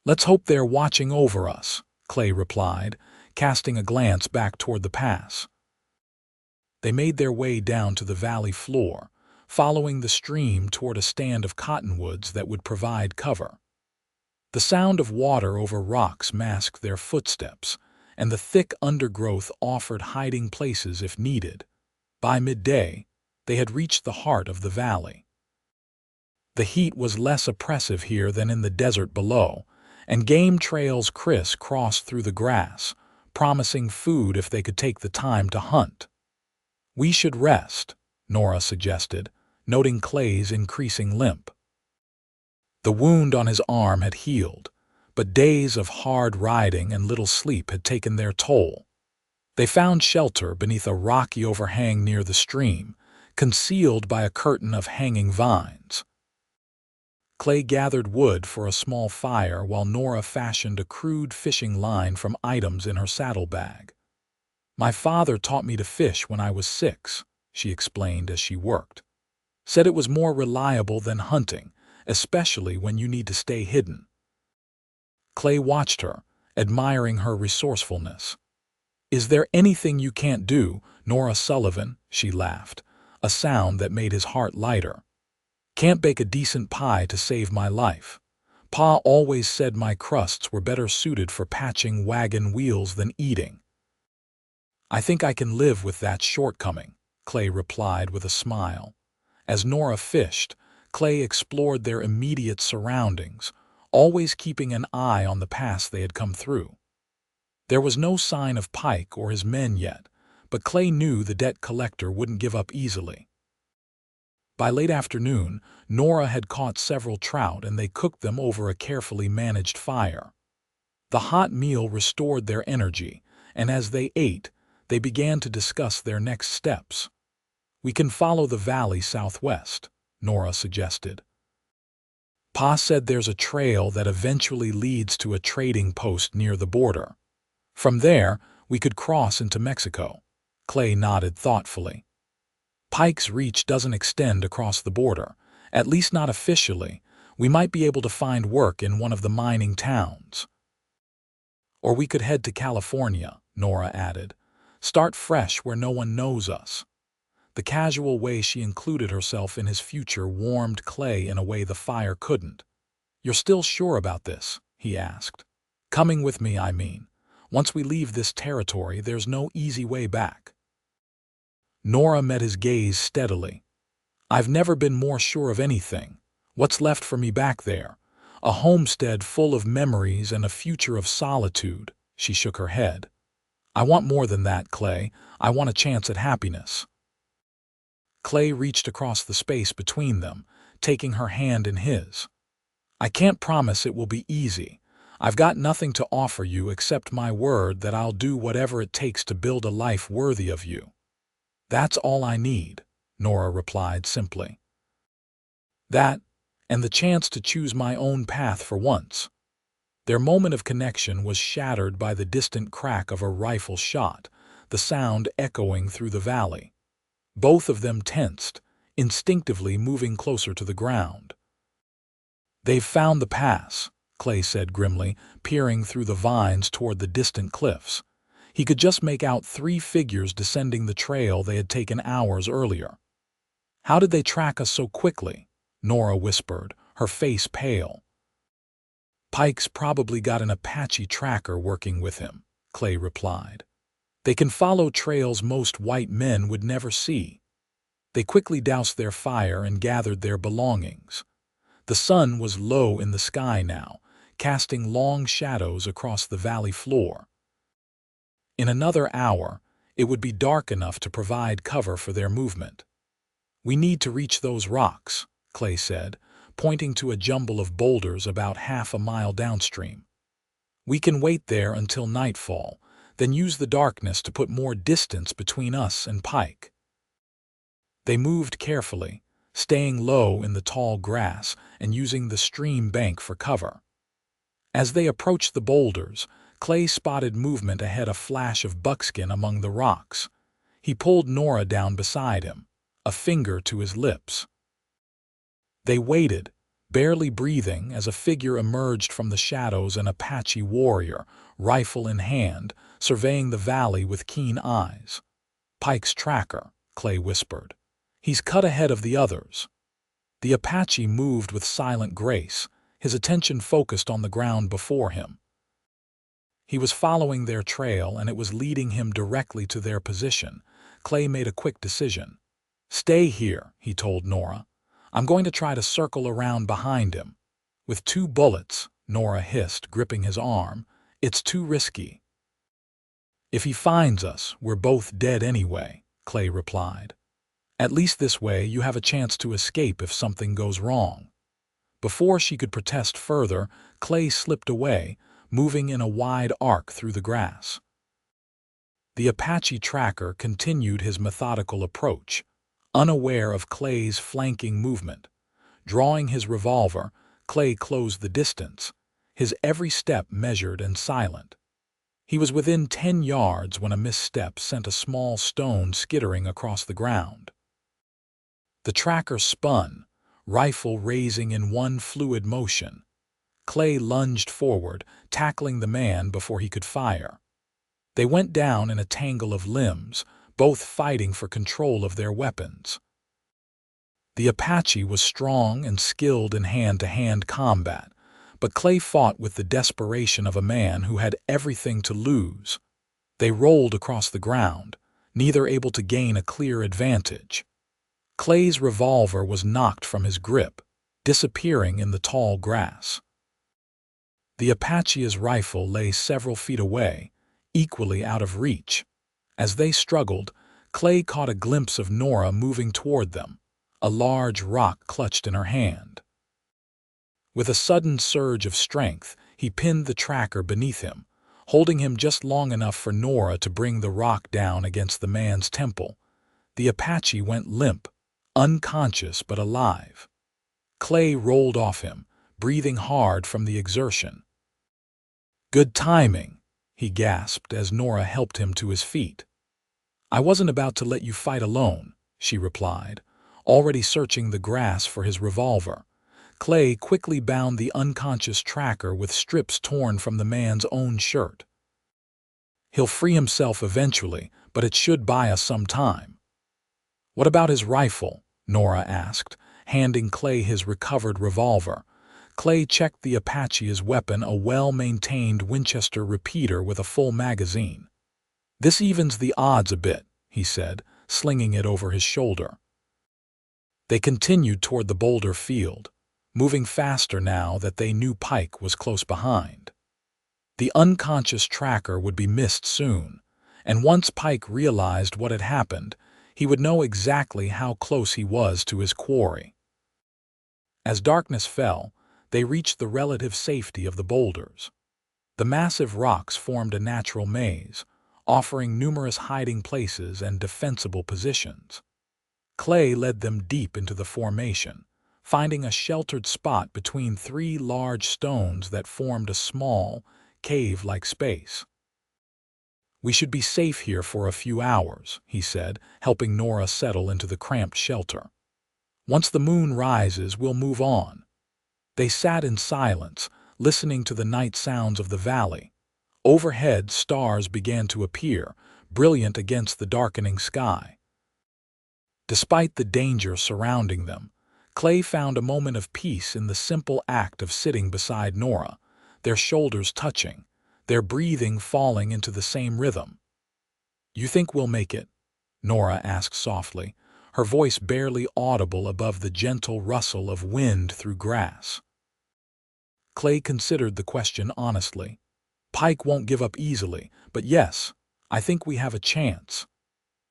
"Let's hope they're watching over us," Clay replied, casting a glance back toward the pass. They made their way down to the valley floor, following the stream toward a stand of cottonwoods that would provide cover. The sound of water over rocks masked their footsteps, and the thick undergrowth offered hiding places if needed. By midday, they had reached the heart of the valley. The heat was less oppressive here than in the desert below, and game trails criss-crossed through the grass, promising food if they could take the time to hunt. "We should rest," Nora suggested, noting Clay's increasing limp. The wound on his arm had healed, but days of hard riding and little sleep had taken their toll. They found shelter beneath a rocky overhang near the stream, concealed by a curtain of hanging vines. Clay gathered wood for a small fire while Nora fashioned a crude fishing line from items in her saddlebag. "My father taught me to fish when I was 6, she explained as she worked. "Said it was more reliable than hunting, especially when you need to stay hidden." Clay watched her, admiring her resourcefulness. "Is there anything you can't do, Nora Sullivan?" she laughed, a sound that made his heart lighter. "Can't bake a decent pie to save my life. Pa always said my crusts were better suited for patching wagon wheels than eating." "I think I can live with that shortcoming," Clay replied with a smile. As Nora fished, Clay explored their immediate surroundings, always keeping an eye on the pass they had come through. There was no sign of Pike or his men yet, but Clay knew the debt collector wouldn't give up easily. By late afternoon, Nora had caught several trout and they cooked them over a carefully managed fire. The hot meal restored their energy, and as they ate, they began to discuss their next steps. "We can follow the valley southwest," Nora suggested. "Pa said there's a trail that eventually leads to a trading post near the border. From there, we could cross into Mexico." Clay nodded thoughtfully. "Pike's Reach doesn't extend across the border, at least not officially. We might be able to find work in one of the mining towns." "Or we could head to California," Nora added. "Start fresh where no one knows us." The casual way she included herself in his future warmed Clay in a way the fire couldn't. "You're still sure about this?" he asked. "Coming with me, I mean. Once we leave this territory, there's no easy way back." Nora met his gaze steadily. "I've never been more sure of anything. What's left for me back there? A homestead full of memories and a future of solitude." She shook her head. "I want more than that, Clay. I want a chance at happiness." Clay reached across the space between them, taking her hand in his. "I can't promise it will be easy. I've got nothing to offer you except my word that I'll do whatever it takes to build a life worthy of you." "That's all I need," Nora replied simply. "That, and the chance to choose my own path for once." Their moment of connection was shattered by the distant crack of a rifle shot, the sound echoing through the valley. Both of them tensed, instinctively moving closer to the ground. "They've found the pass," Clay said grimly, peering through the vines toward the distant cliffs. He could just make out 3 figures descending the trail they had taken hours earlier. "How did they track us so quickly?" Nora whispered, her face pale. "Pike's probably got an Apache tracker working with him," Clay replied. "They can follow trails most white men would never see." They quickly doused their fire and gathered their belongings. The sun was low in the sky now, casting long shadows across the valley floor. In another hour, it would be dark enough to provide cover for their movement. "We need to reach those rocks," Clay said, pointing to a jumble of boulders about half a mile downstream. "We can wait there until nightfall, then use the darkness to put more distance between us and Pike." They moved carefully, staying low in the tall grass and using the stream bank for cover. As they approached the boulders, Clay spotted movement ahead, a flash of buckskin among the rocks. He pulled Nora down beside him, a finger to his lips. They waited, barely breathing, as a figure emerged from the shadows, an Apache warrior, rifle in hand, surveying the valley with keen eyes. "Pike's tracker," Clay whispered. "He's cut ahead of the others." The Apache moved with silent grace, his attention focused on the ground before him. He was following their trail, and it was leading him directly to their position. Clay made a quick decision. "Stay here," he told Nora. "I'm going to try to circle around behind him." "With 2 bullets," Nora hissed, gripping his arm. "It's too risky." "If he finds us, we're both dead anyway," Clay replied. "At least this way you have a chance to escape if something goes wrong." Before she could protest further, Clay slipped away, moving in a wide arc through the grass. The Apache tracker continued his methodical approach, unaware of Clay's flanking movement. Drawing his revolver, Clay closed the distance, his every step measured and silent. He was within 10 yards when a misstep sent a small stone skittering across the ground. The tracker spun, rifle raising in one fluid motion. Clay lunged forward, tackling the man before he could fire. They went down in a tangle of limbs, both fighting for control of their weapons. The Apache was strong and skilled in hand-to-hand combat, but Clay fought with the desperation of a man who had everything to lose. They rolled across the ground, neither able to gain a clear advantage. Clay's revolver was knocked from his grip, disappearing in the tall grass. The Apache's rifle lay several feet away, equally out of reach. As they struggled, Clay caught a glimpse of Nora moving toward them, a large rock clutched in her hand. With a sudden surge of strength, he pinned the tracker beneath him, holding him just long enough for Nora to bring the rock down against the man's temple. The Apache went limp, unconscious but alive. Clay rolled off him, breathing hard from the exertion. "Good timing," he gasped as Nora helped him to his feet. "I wasn't about to let you fight alone," she replied, already searching the grass for his revolver. Clay quickly bound the unconscious tracker with strips torn from the man's own shirt. "He'll free himself eventually, but it should buy us some time." "What about his rifle?" Nora asked, handing Clay his recovered revolver. Clay checked the Apache's weapon, a well-maintained Winchester repeater with a full magazine. "This evens the odds a bit," he said, slinging it over his shoulder. They continued toward the boulder field, moving faster now that they knew Pike was close behind. The unconscious tracker would be missed soon, and once Pike realized what had happened, he would know exactly how close he was to his quarry. As darkness fell, they reached the relative safety of the boulders. The massive rocks formed a natural maze, offering numerous hiding places and defensible positions. Clay led them deep into the formation, finding a sheltered spot between 3 large stones that formed a small, cave-like space. "We should be safe here for a few hours," he said, helping Nora settle into the cramped shelter. "Once the moon rises, we'll move on." They sat in silence, listening to the night sounds of the valley. Overhead, stars began to appear, brilliant against the darkening sky. Despite the danger surrounding them, Clay found a moment of peace in the simple act of sitting beside Nora, their shoulders touching, their breathing falling into the same rhythm. "You think we'll make it?" Nora asked softly, her voice barely audible above the gentle rustle of wind through grass. Clay considered the question honestly. "Pike won't give up easily, but yes, I think we have a chance."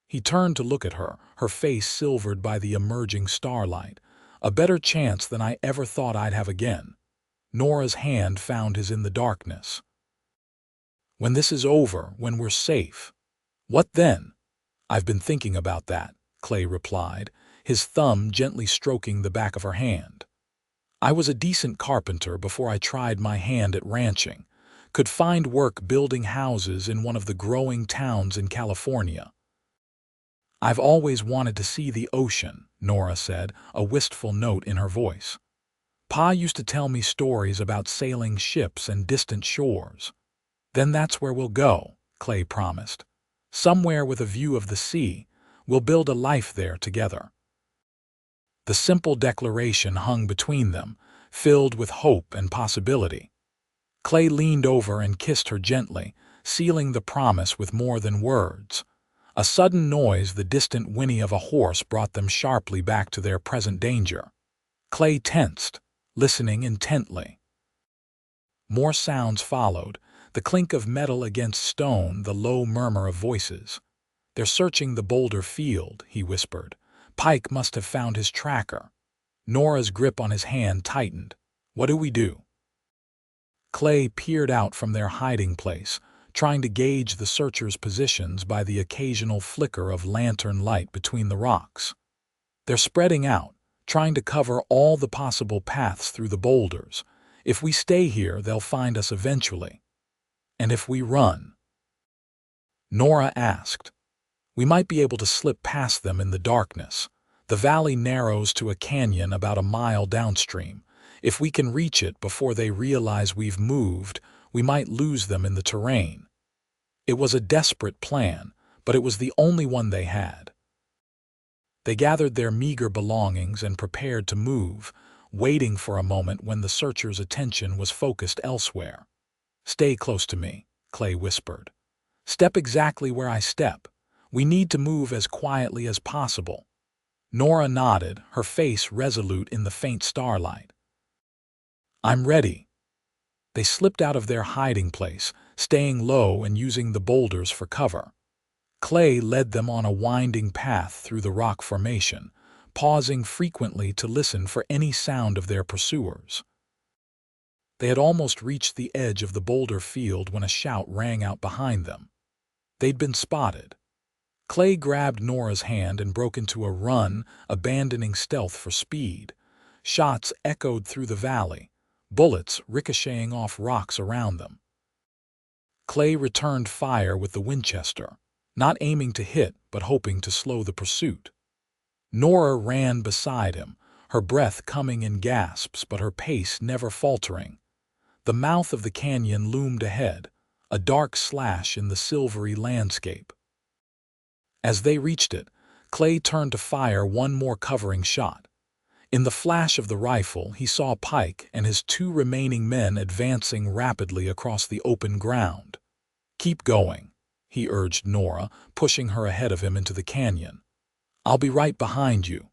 He turned to look at her, her face silvered by the emerging starlight, A better chance than I ever thought I'd have again. Nora's hand found his in the darkness. When this is over, when we're safe. What then? I've been thinking about that, Clay replied, his thumb gently stroking the back of her hand. I was a decent carpenter before I tried my hand at ranching, could find work building houses in one of the growing towns in California. I've always wanted to see the ocean, Nora said, a wistful note in her voice. Pa used to tell me stories about sailing ships and distant shores. Then that's where we'll go, Clay promised. Somewhere with a view of the sea, we'll build a life there together. The simple declaration hung between them, filled with hope and possibility. Clay leaned over and kissed her gently, sealing the promise with more than words. A sudden noise, the distant whinny of a horse, brought them sharply back to their present danger. Clay tensed, listening intently. More sounds followed, the clink of metal against stone, the low murmur of voices. They're searching the boulder field, he whispered. Pike must have found his tracker. Nora's grip on his hand tightened. What do we do? Clay peered out from their hiding place, trying to gauge the searchers' positions by the occasional flicker of lantern light between the rocks. They're spreading out, trying to cover all the possible paths through the boulders. If we stay here, they'll find us eventually. And if we run? Nora asked. We might be able to slip past them in the darkness. The valley narrows to a canyon about a mile downstream. If we can reach it before they realize we've moved, we might lose them in the terrain. It was a desperate plan, but it was the only one they had. They gathered their meager belongings and prepared to move, waiting for a moment when the searchers' attention was focused elsewhere. Stay close to me, Clay whispered. Step exactly where I step. We need to move as quietly as possible. Nora nodded, her face resolute in the faint starlight. I'm ready. They slipped out of their hiding place, staying low and using the boulders for cover. Clay led them on a winding path through the rock formation, pausing frequently to listen for any sound of their pursuers. They had almost reached the edge of the boulder field when a shout rang out behind them. They'd been spotted. Clay grabbed Nora's hand and broke into a run, abandoning stealth for speed. Shots echoed through the valley, bullets ricocheting off rocks around them. Clay returned fire with the Winchester, not aiming to hit but hoping to slow the pursuit. Nora ran beside him, her breath coming in gasps but her pace never faltering. The mouth of the canyon loomed ahead, a dark slash in the silvery landscape. As they reached it, Clay turned to fire one more covering shot. In the flash of the rifle, he saw Pike and his two remaining men advancing rapidly across the open ground. Keep going, he urged Nora, pushing her ahead of him into the canyon. I'll be right behind you.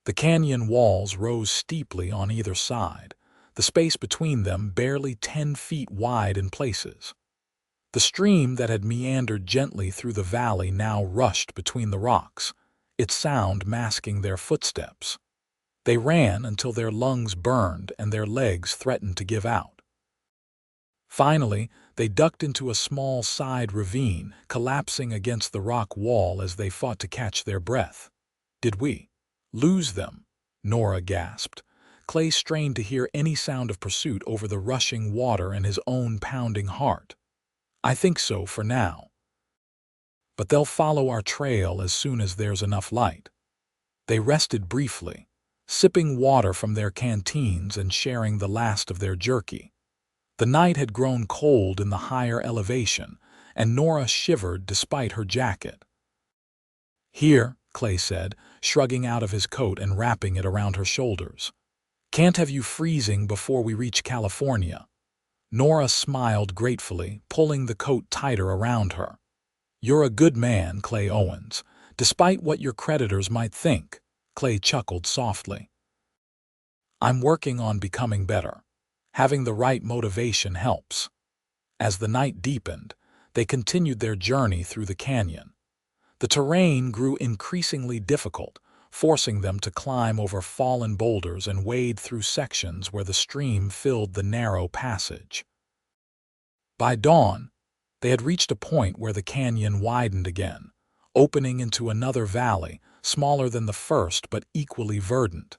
The canyon walls rose steeply on either side, the space between them barely 10 feet wide in places. The stream that had meandered gently through the valley now rushed between the rocks, its sound masking their footsteps. They ran until their lungs burned and their legs threatened to give out. Finally, they ducked into a small side ravine, collapsing against the rock wall as they fought to catch their breath. Did we lose them? Nora gasped. Clay strained to hear any sound of pursuit over the rushing water and his own pounding heart. I think so for now. But they'll follow our trail as soon as there's enough light. They rested briefly, sipping water from their canteens and sharing the last of their jerky. The night had grown cold in the higher elevation, and Nora shivered despite her jacket. Here, Clay said, shrugging out of his coat and wrapping it around her shoulders. Can't have you freezing before we reach California. Nora smiled gratefully, pulling the coat tighter around her. You're a good man, Clay Owens, despite what your creditors might think, Clay chuckled softly. I'm working on becoming better. Having the right motivation helps. As the night deepened, they continued their journey through the canyon. The terrain grew increasingly difficult, forcing them to climb over fallen boulders and wade through sections where the stream filled the narrow passage. By dawn, they had reached a point where the canyon widened again, opening into another valley, smaller than the first but equally verdant.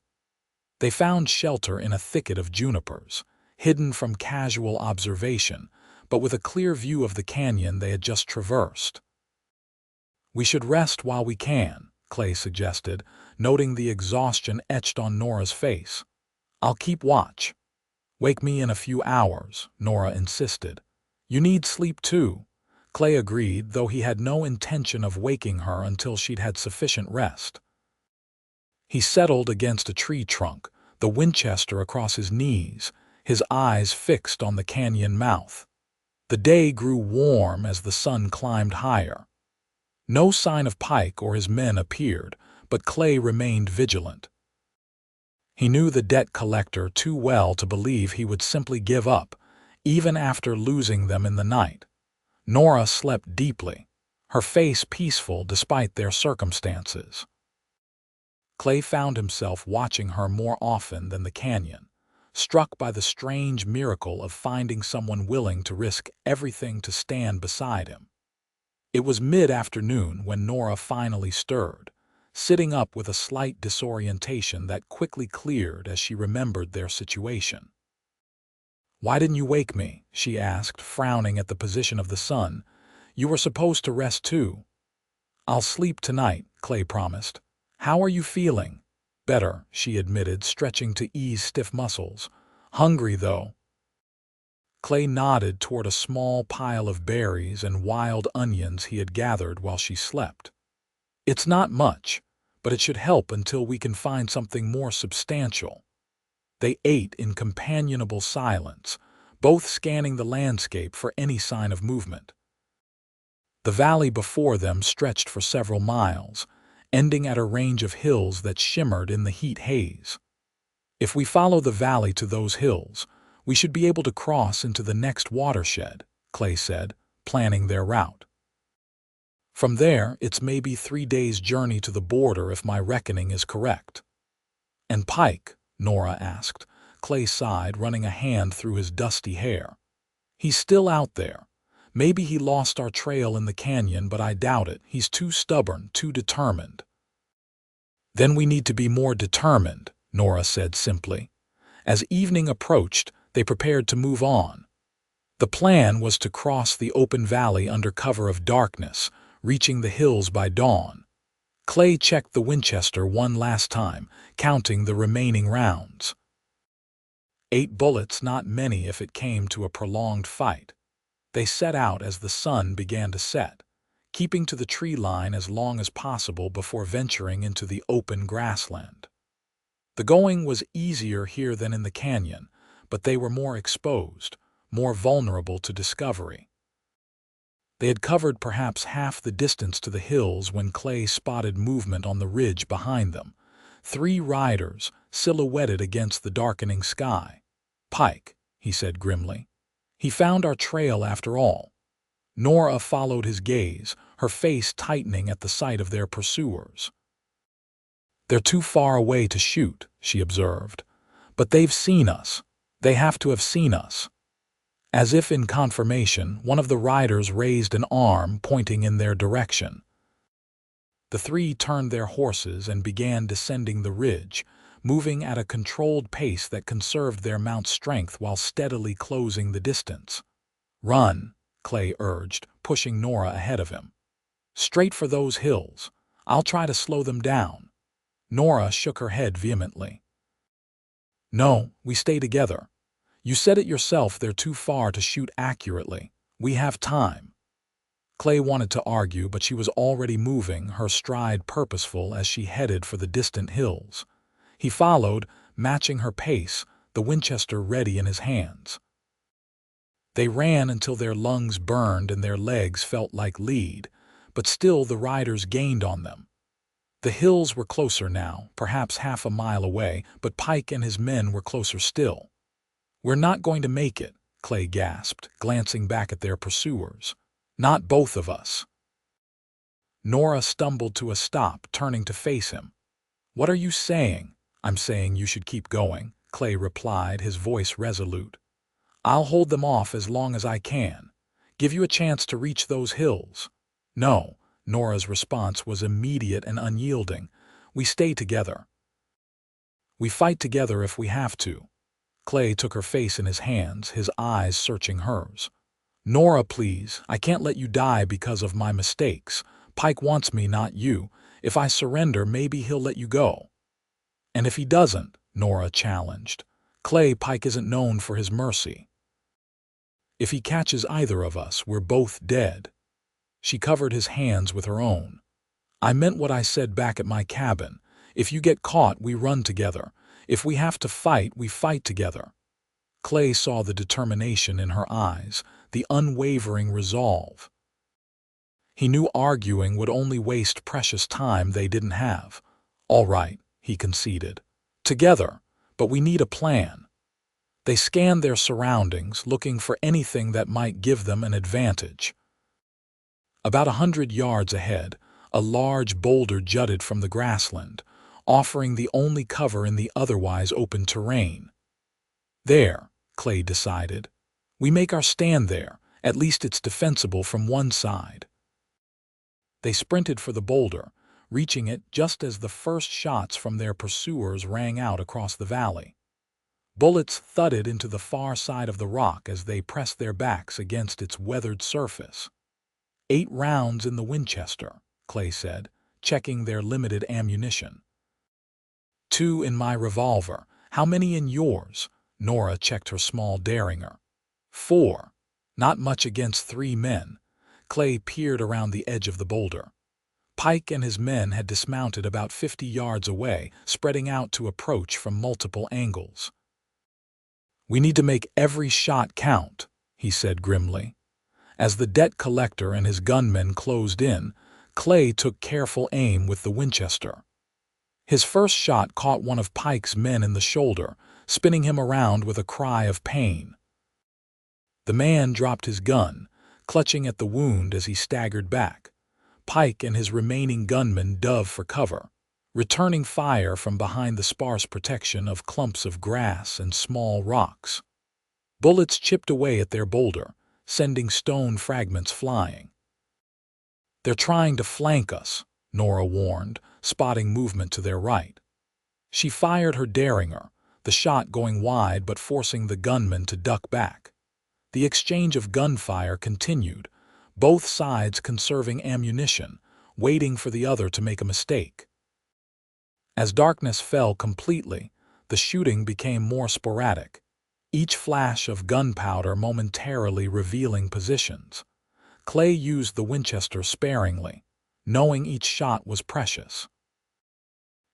They found shelter in a thicket of junipers, hidden from casual observation, but with a clear view of the canyon they had just traversed. "We should rest while we can," Clay suggested, noting the exhaustion etched on Nora's face. "I'll keep watch." "Wake me in a few hours," Nora insisted. "You need sleep too," Clay agreed, though he had no intention of waking her until she'd had sufficient rest. He settled against a tree trunk, the Winchester across his knees, his eyes fixed on the canyon mouth. The day grew warm as the sun climbed higher. No sign of Pike or his men appeared, but Clay remained vigilant. He knew the debt collector too well to believe he would simply give up, even after losing them in the night. Nora slept deeply, her face peaceful despite their circumstances. Clay found himself watching her more often than the canyon, struck by the strange miracle of finding someone willing to risk everything to stand beside him. It was mid-afternoon when Nora finally stirred, sitting up with a slight disorientation that quickly cleared as she remembered their situation. "Why didn't you wake me?" she asked, frowning at the position of the sun. "You were supposed to rest too." "I'll sleep tonight," Clay promised. "How are you feeling?" "Better," she admitted, stretching to ease stiff muscles. "Hungry, though." Clay nodded toward a small pile of berries and wild onions he had gathered while she slept. "It's not much, but it should help until we can find something more substantial." They ate in companionable silence, both scanning the landscape for any sign of movement. The valley before them stretched for several miles, ending at a range of hills that shimmered in the heat haze. "If we follow the valley to those hills, we should be able to cross into the next watershed," Clay said, planning their route. "From there, it's maybe 3 days' journey to the border if my reckoning is correct." "And Pike?" Nora asked. Clay sighed, running a hand through his dusty hair. "He's still out there. Maybe he lost our trail in the canyon, but I doubt it. He's too stubborn, too determined." "Then we need to be more determined," Nora said simply. As evening approached, they prepared to move on. The plan was to cross the open valley under cover of darkness, reaching the hills by dawn. Clay checked the Winchester one last time, counting the remaining rounds. 8 bullets, not many if it came to a prolonged fight. They set out as the sun began to set, keeping to the tree line as long as possible before venturing into the open grassland. The going was easier here than in the canyon, but they were more exposed, more vulnerable to discovery. They had covered perhaps half the distance to the hills when Clay spotted movement on the ridge behind them. 3 riders, silhouetted against the darkening sky. "Pike," he said grimly. "He found our trail after all." Nora followed his gaze, her face tightening at the sight of their pursuers. "They're too far away to shoot," she observed. "But they've seen us. They have to have seen us." As if in confirmation, one of the riders raised an arm, pointing in their direction. The 3 turned their horses and began descending the ridge, moving at a controlled pace that conserved their mount's strength while steadily closing the distance. "Run," Clay urged, pushing Nora ahead of him. "Straight for those hills. I'll try to slow them down." Nora shook her head vehemently. "No, we stay together. You said it yourself, they're too far to shoot accurately. We have time." Clay wanted to argue, but she was already moving, her stride purposeful as she headed for the distant hills. He followed, matching her pace, the Winchester ready in his hands. They ran until their lungs burned and their legs felt like lead, but still the riders gained on them. The hills were closer now, perhaps half a mile away, but Pike and his men were closer still. "We're not going to make it," Clay gasped, glancing back at their pursuers. "Not both of us." Nora stumbled to a stop, turning to face him. "What are you saying?" "I'm saying you should keep going," Clay replied, his voice resolute. "I'll hold them off as long as I can. Give you a chance to reach those hills." "No," Nora's response was immediate and unyielding. "We stay together. We fight together if we have to." Clay took her face in his hands, his eyes searching hers. "Nora, please, I can't let you die because of my mistakes. Pike wants me, not you. If I surrender, maybe he'll let you go." "And if he doesn't?" Nora challenged. "Clay, Pike isn't known for his mercy. If he catches either of us, we're both dead." She covered his hands with her own. "I meant what I said back at my cabin. If you get caught, we run together. If we have to fight, we fight together." Clay saw the determination in her eyes, the unwavering resolve. He knew arguing would only waste precious time they didn't have. "All right," he conceded. "Together, but we need a plan." They scanned their surroundings, looking for anything that might give them an advantage. About 100 yards ahead, a large boulder jutted from the grassland, offering the only cover in the otherwise open terrain. "There," Clay decided. "We make our stand there. At least it's defensible from one side." They sprinted for the boulder, reaching it just as the first shots from their pursuers rang out across the valley. Bullets thudded into the far side of the rock as they pressed their backs against its weathered surface. 8 rounds in the Winchester," Clay said, checking their limited ammunition. 2 in my revolver. How many in yours?" Nora checked her small derringer. 4. Not much against 3 men. Clay peered around the edge of the boulder. Pike and his men had dismounted about 50 yards away, spreading out to approach from multiple angles. "We need to make every shot count," he said grimly. As the debt collector and his gunmen closed in, Clay took careful aim with the Winchester. His first shot caught one of Pike's men in the shoulder, spinning him around with a cry of pain. The man dropped his gun, clutching at the wound as he staggered back. Pike and his remaining gunmen dove for cover, returning fire from behind the sparse protection of clumps of grass and small rocks. Bullets chipped away at their boulder, sending stone fragments flying. "They're trying to flank us," Nora warned, spotting movement to their right. She fired her derringer, the shot going wide but forcing the gunman to duck back. The exchange of gunfire continued, both sides conserving ammunition, waiting for the other to make a mistake. As darkness fell completely, the shooting became more sporadic, each flash of gunpowder momentarily revealing positions. Clay used the Winchester sparingly, knowing each shot was precious.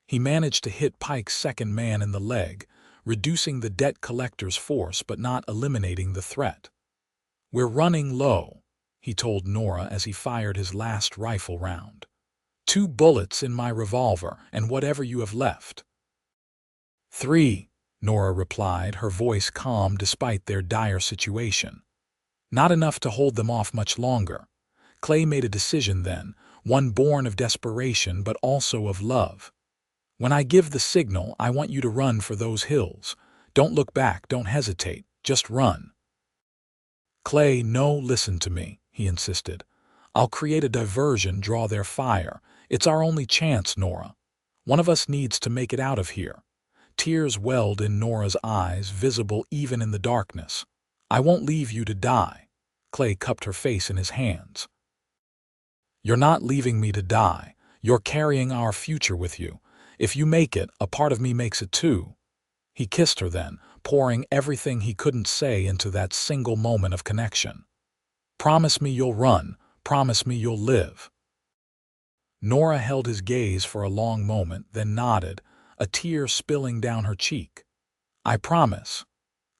He managed to hit Pike's second man in the leg, reducing the debt collector's force but not eliminating the threat. "We're running low," he told Nora as he fired his last rifle round. 2 bullets in my revolver and whatever you have left." 3, Nora replied, her voice calm despite their dire situation. "Not enough to hold them off much longer." Clay made a decision then, one born of desperation but also of love. "When I give the signal, I want you to run for those hills. Don't look back, don't hesitate, just run." "Clay, no, listen to me," he insisted. "I'll create a diversion, draw their fire. It's our only chance, Nora. One of us needs to make it out of here." Tears welled in Nora's eyes, visible even in the darkness. "I won't leave you to die." Clay cupped her face in his hands. "You're not leaving me to die. You're carrying our future with you. If you make it, a part of me makes it too." He kissed her then, pouring everything he couldn't say into that single moment of connection. "Promise me you'll run. Promise me you'll live." Nora held his gaze for a long moment, then nodded, a tear spilling down her cheek. "I promise."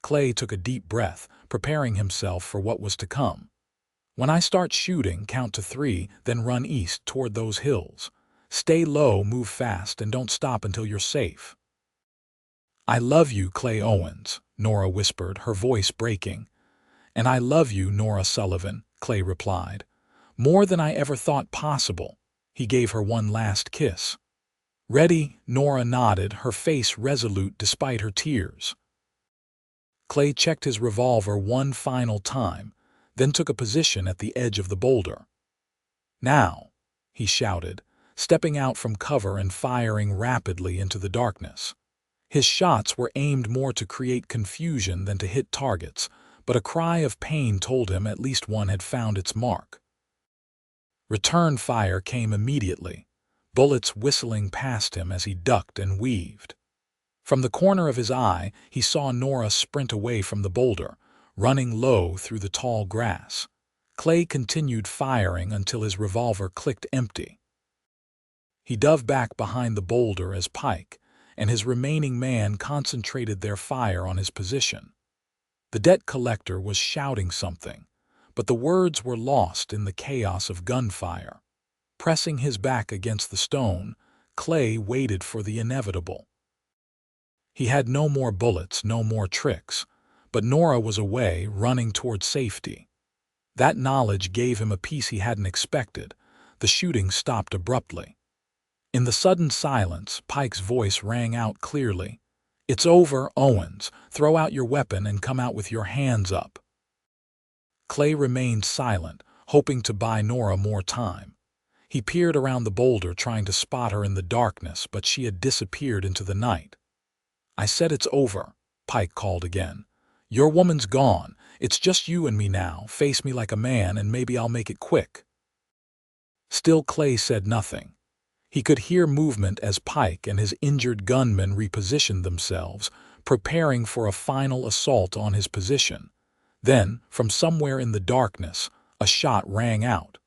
Clay took a deep breath, preparing himself for what was to come. "When I start shooting, count to 3, then run east toward those hills. Stay low, move fast, and don't stop until you're safe." "I love you, Clay Owens," Nora whispered, her voice breaking. "And I love you, Nora Sullivan," Clay replied. "More than I ever thought possible." He gave her one last kiss. Ready, Nora nodded, her face resolute despite her tears. Clay checked his revolver one final time, then took a position at the edge of the boulder. "Now," he shouted, stepping out from cover and firing rapidly into the darkness. His shots were aimed more to create confusion than to hit targets, but a cry of pain told him at least one had found its mark. Return fire came immediately, bullets whistling past him as he ducked and weaved. From the corner of his eye, he saw Nora sprint away from the boulder, running low through the tall grass. Clay continued firing until his revolver clicked empty. He dove back behind the boulder as Pike and his remaining man concentrated their fire on his position. The debt collector was shouting something, but the words were lost in the chaos of gunfire. Pressing his back against the stone, Clay waited for the inevitable. He had no more bullets, no more tricks, but Nora was away, running toward safety. That knowledge gave him a peace he hadn't expected. The shooting stopped abruptly. In the sudden silence, Pike's voice rang out clearly. "It's over, Owens. Throw out your weapon and come out with your hands up." Clay remained silent, hoping to buy Nora more time. He peered around the boulder, trying to spot her in the darkness, but she had disappeared into the night. "I said it's over," Pike called again. "Your woman's gone. It's just you and me now. Face me like a man, and maybe I'll make it quick." Still Clay said nothing. He could hear movement as Pike and his injured gunmen repositioned themselves, preparing for a final assault on his position. Then, from somewhere in the darkness, a shot rang out.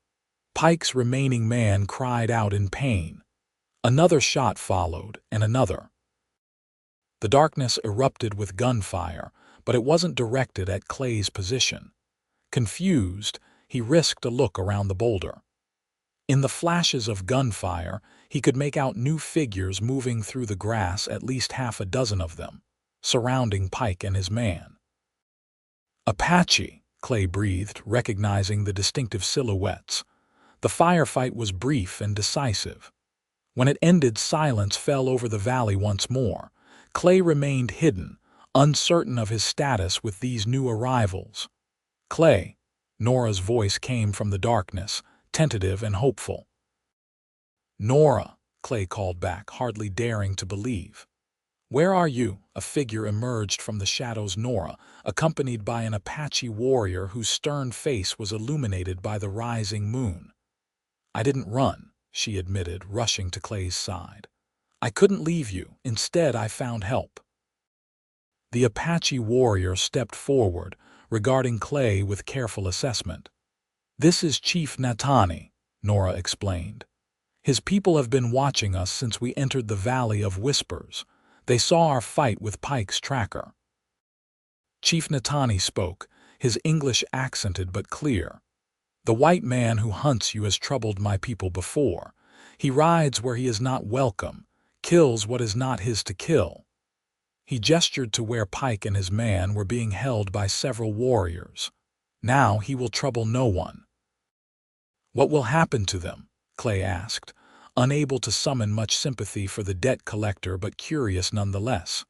Pike's remaining man cried out in pain. Another shot followed, and another. The darkness erupted with gunfire, but it wasn't directed at Clay's position. Confused, he risked a look around the boulder. In the flashes of gunfire, he could make out new figures moving through the grass, at least half a dozen of them, surrounding Pike and his man. "Apache," Clay breathed, recognizing the distinctive silhouettes. The firefight was brief and decisive. When it ended, silence fell over the valley once more. Clay remained hidden, uncertain of his status with these new arrivals. "Clay," Nora's voice came from the darkness, tentative and hopeful. "Nora," Clay called back, hardly daring to believe. "Where are you?" A figure emerged from the shadows. Nora, accompanied by an Apache warrior whose stern face was illuminated by the rising moon. "I didn't run," she admitted, rushing to Clay's side. "I couldn't leave you. Instead, I found help." The Apache warrior stepped forward, regarding Clay with careful assessment. "This is Chief Natani," Nora explained. "His people have been watching us since we entered the Valley of Whispers. They saw our fight with Pike's tracker." Chief Natani spoke, his English accented but clear. "The white man who hunts you has troubled my people before. He rides where he is not welcome, kills what is not his to kill." He gestured to where Pike and his man were being held by several warriors. "Now he will trouble no one." "What will happen to them?" Clay asked, unable to summon much sympathy for the debt collector but curious nonetheless.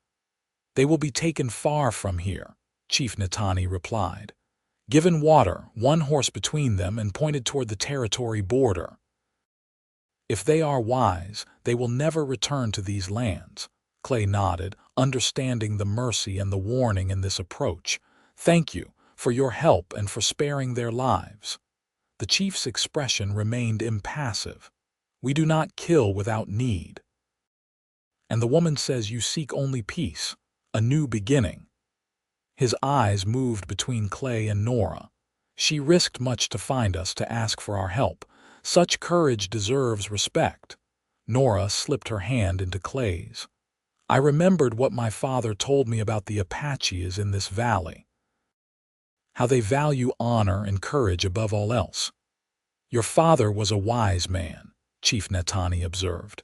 "They will be taken far from here," Chief Natani replied. "Given water, one horse between them, and pointed toward the territory border. If they are wise, they will never return to these lands." Clay nodded, understanding the mercy and the warning in this approach. "Thank you for your help and for sparing their lives." The chief's expression remained impassive. "We do not kill without need." "And the woman says you seek only peace, a new beginning." His eyes moved between Clay and Nora. "She risked much to find us, to ask for our help. Such courage deserves respect." Nora slipped her hand into Clay's. "I remembered what my father told me about the Apaches in this valley. How they value honor and courage above all else." "Your father was a wise man," Chief Natani observed.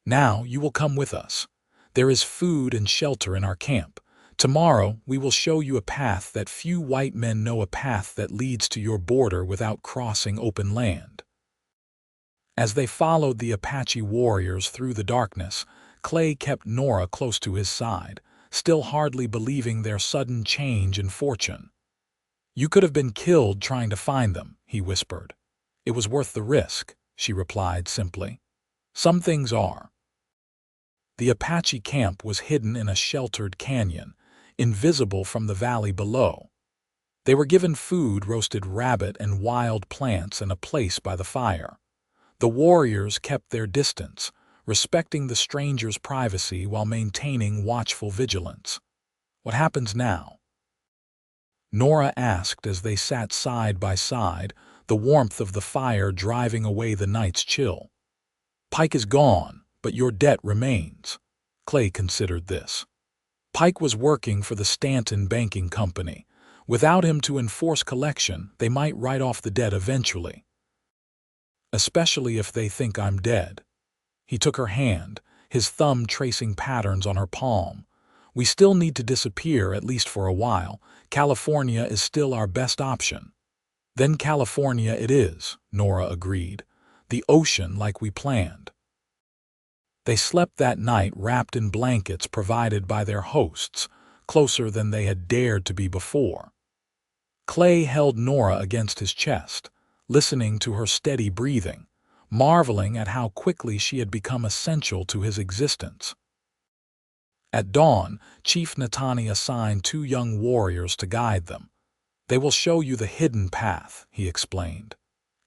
"Now you will come with us. There is food and shelter in our camp. Tomorrow we will show you a path that few white men know, a path that leads to your border without crossing open land." As they followed the Apache warriors through the darkness, Clay kept Nora close to his side, still hardly believing their sudden change in fortune. "You could have been killed trying to find them," he whispered. "It was worth the risk," she replied simply. "Some things are." The Apache camp was hidden in a sheltered canyon, invisible from the valley below. They were given food, roasted rabbit and wild plants, and a place by the fire. The warriors kept their distance, respecting the stranger's privacy while maintaining watchful vigilance. "What happens now?" Nora asked as they sat side by side, the warmth of the fire driving away the night's chill. "Pike is gone, but your debt remains." Clay considered this. Pike was working for the Stanton Banking Company. Without him to enforce collection, they might write off the debt eventually. "Especially if they think I'm dead." He took her hand, his thumb tracing patterns on her palm. "We still need to disappear, at least for a while. California is still our best option." "Then California it is," Nora agreed. "The ocean like we planned." They slept that night wrapped in blankets provided by their hosts, closer than they had dared to be before. Clay held Nora against his chest, listening to her steady breathing, marveling at how quickly she had become essential to his existence. At dawn, Chief Natani assigned 2 young warriors to guide them. "They will show you the hidden path," he explained.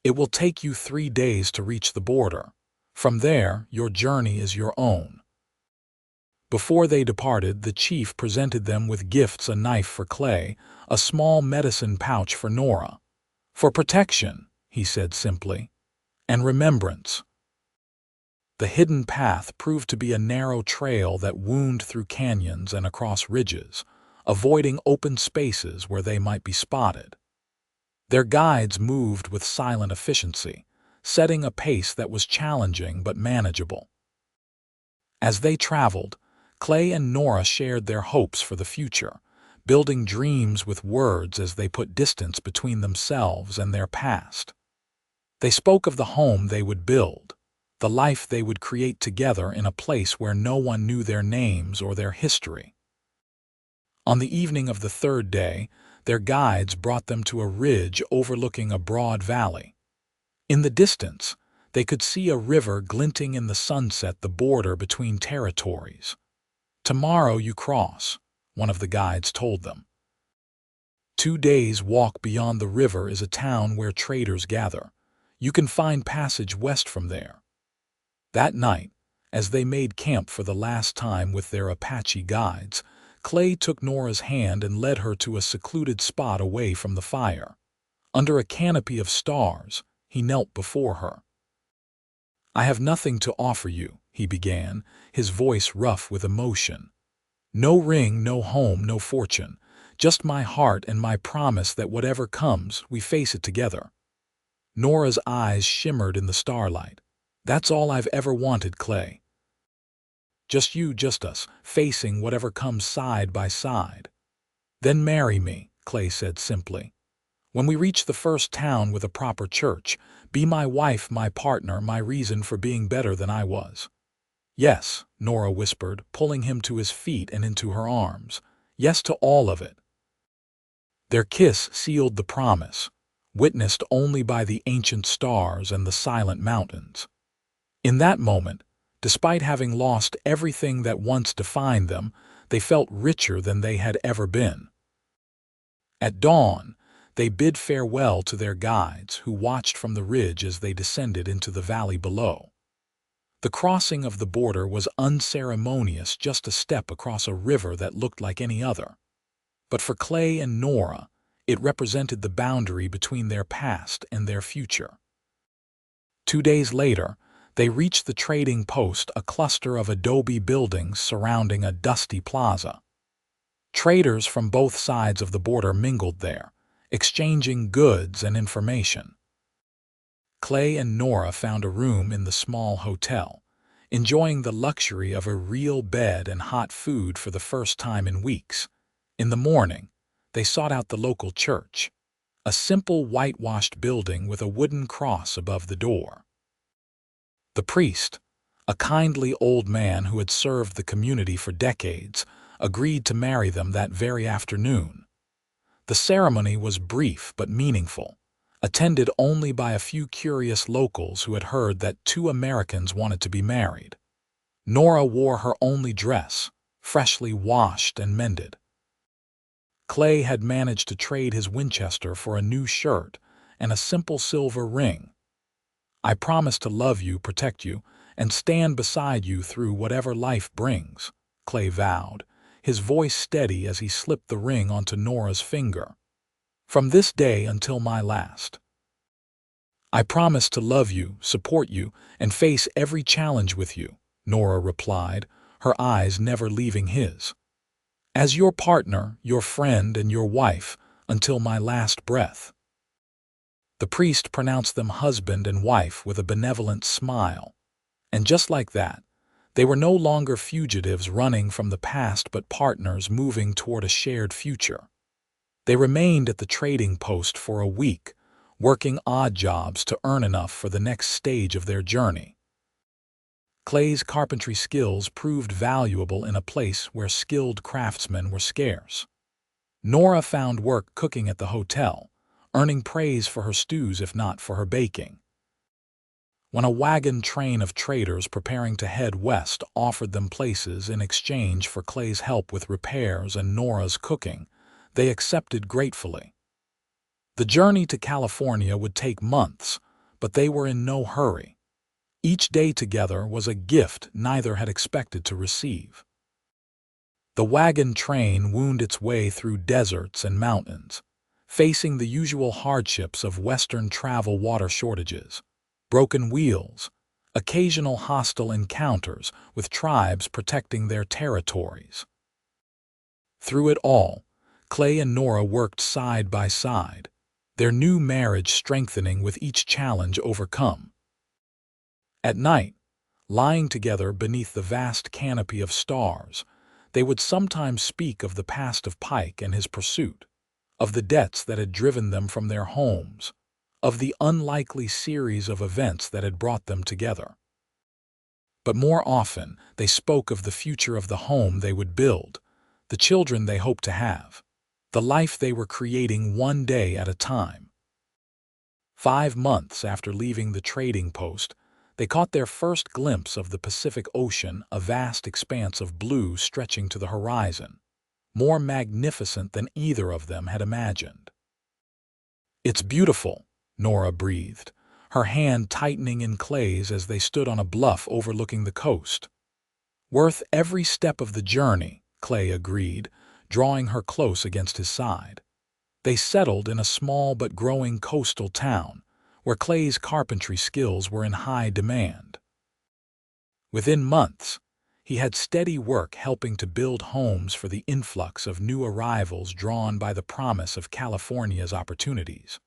"It will take you 3 days to reach the border. From there, your journey is your own." Before they departed, the chief presented them with gifts: a knife for Clay, a small medicine pouch for Nora. "For protection," he said simply, "and remembrance." The hidden path proved to be a narrow trail that wound through canyons and across ridges, avoiding open spaces where they might be spotted. Their guides moved with silent efficiency, setting a pace that was challenging but manageable. As they traveled, Clay and Nora shared their hopes for the future, building dreams with words as they put distance between themselves and their past. They spoke of the home they would build, the life they would create together in a place where no one knew their names or their history. On the evening of the 3rd day, their guides brought them to a ridge overlooking a broad valley. In the distance, they could see a river glinting in the sunset, the border between territories. "Tomorrow you cross," one of the guides told them. 2 days' walk beyond the river is a town where traders gather. You can find passage west from there. That night, as they made camp for the last time with their Apache guides, Clay took Nora's hand and led her to a secluded spot away from the fire. Under a canopy of stars, he knelt before her. "I have nothing to offer you," he began, his voice rough with emotion. "No ring, no home, no fortune. Just my heart and my promise that whatever comes, we face it together." Nora's eyes shimmered in the starlight. "That's all I've ever wanted, Clay. Just you, just us, facing whatever comes side by side." "Then marry me," Clay said simply. "When we reach the first town with a proper church, be my wife, my partner, my reason for being better than I was." "Yes," Nora whispered, pulling him to his feet and into her arms. "Yes to all of it." Their kiss sealed the promise, witnessed only by the ancient stars and the silent mountains. In that moment, despite having lost everything that once defined them, they felt richer than they had ever been. At dawn, they bid farewell to their guides, who watched from the ridge as they descended into the valley below. The crossing of the border was unceremonious, just a step across a river that looked like any other. But for Clay and Nora, it represented the boundary between their past and their future. 2 days later, they reached the trading post, a cluster of adobe buildings surrounding a dusty plaza. Traders from both sides of the border mingled there, exchanging goods and information. Clay and Nora found a room in the small hotel, enjoying the luxury of a real bed and hot food for the first time in weeks. In the morning, they sought out the local church, a simple whitewashed building with a wooden cross above the door. The priest, a kindly old man who had served the community for decades, agreed to marry them that very afternoon. The ceremony was brief but meaningful, attended only by a few curious locals who had heard that two Americans wanted to be married. Nora wore her only dress, freshly washed and mended. Clay had managed to trade his Winchester for a new shirt and a simple silver ring. "I promise to love you, protect you, and stand beside you through whatever life brings," Clay vowed, his voice steady as he slipped the ring onto Nora's finger. "From this day until my last. I promise to love you, support you, and face every challenge with you," Nora replied, her eyes never leaving his. "As your partner, your friend, and your wife, until my last breath." The priest pronounced them husband and wife with a benevolent smile. And just like that, they were no longer fugitives running from the past but partners moving toward a shared future. They remained at the trading post for a week, working odd jobs to earn enough for the next stage of their journey. Clay's carpentry skills proved valuable in a place where skilled craftsmen were scarce. Nora found work cooking at the hotel, earning praise for her stews if not for her baking. When a wagon train of traders preparing to head west offered them places in exchange for Clay's help with repairs and Nora's cooking, they accepted gratefully. The journey to California would take months, but they were in no hurry. Each day together was a gift neither had expected to receive. The wagon train wound its way through deserts and mountains, facing the usual hardships of Western travel: water shortages, broken wheels, occasional hostile encounters with tribes protecting their territories. Through it all, Clay and Nora worked side by side, their new marriage strengthening with each challenge overcome. At night, lying together beneath the vast canopy of stars, they would sometimes speak of the past of Pike and his pursuit, of the debts that had driven them from their homes, of the unlikely series of events that had brought them together. But more often, they spoke of the future of the home they would build, the children they hoped to have, the life they were creating one day at a time. 5 months after leaving the trading post, they caught their first glimpse of the Pacific Ocean, a vast expanse of blue stretching to the horizon, more magnificent than either of them had imagined. "It's beautiful," Nora breathed, her hand tightening in Clay's as they stood on a bluff overlooking the coast. "Worth every step of the journey," Clay agreed, drawing her close against his side. They settled in a small but growing coastal town, where Clay's carpentry skills were in high demand. Within months, he had steady work helping to build homes for the influx of new arrivals drawn by the promise of California's opportunities.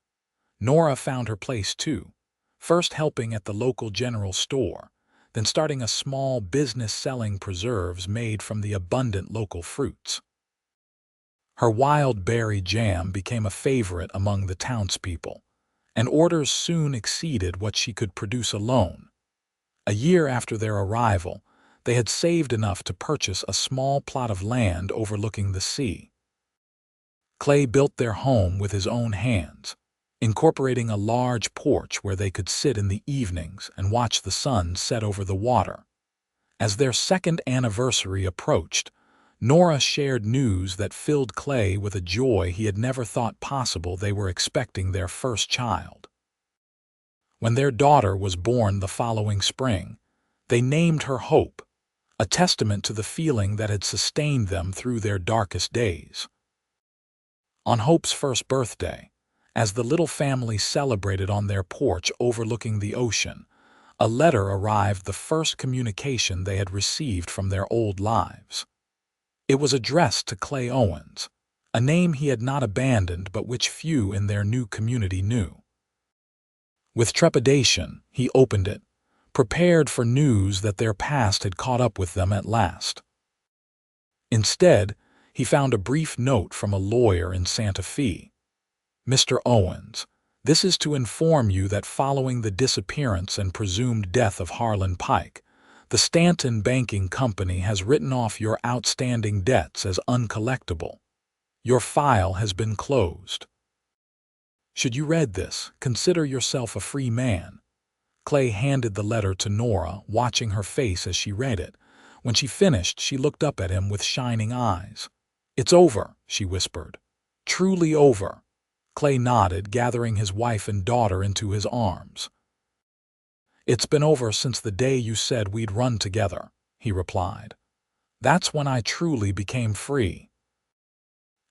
Nora found her place too, first helping at the local general store, then starting a small business selling preserves made from the abundant local fruits. Her wild berry jam became a favorite among the townspeople, and orders soon exceeded what she could produce alone. A year after their arrival, they had saved enough to purchase a small plot of land overlooking the sea. Clay built their home with his own hands, incorporating a large porch where they could sit in the evenings and watch the sun set over the water. As their second anniversary approached, Nora shared news that filled Clay with a joy he had never thought possible. They were expecting their first child. When their daughter was born the following spring, they named her Hope, a testament to the feeling that had sustained them through their darkest days. On Hope's first birthday, as the little family celebrated on their porch overlooking the ocean, a letter arrived, the first communication they had received from their old lives. It was addressed to Clay Owens, a name he had not abandoned but which few in their new community knew. With trepidation, he opened it, prepared for news that their past had caught up with them at last. Instead, he found a brief note from a lawyer in Santa Fe. "Mr. Owens, This is to inform you that following the disappearance and presumed death of Harlan Pike, the Stanton Banking Company has written off your outstanding debts as uncollectible. Your file has been closed. Should you read this, consider yourself a free man. Clay handed the letter to Nora, watching her face as she read it. When she finished, she looked up at him with shining eyes. "It's over," she whispered. "Truly over." Clay nodded, gathering his wife and daughter into his arms. "It's been over since the day you said we'd run together," he replied. "That's when I truly became free."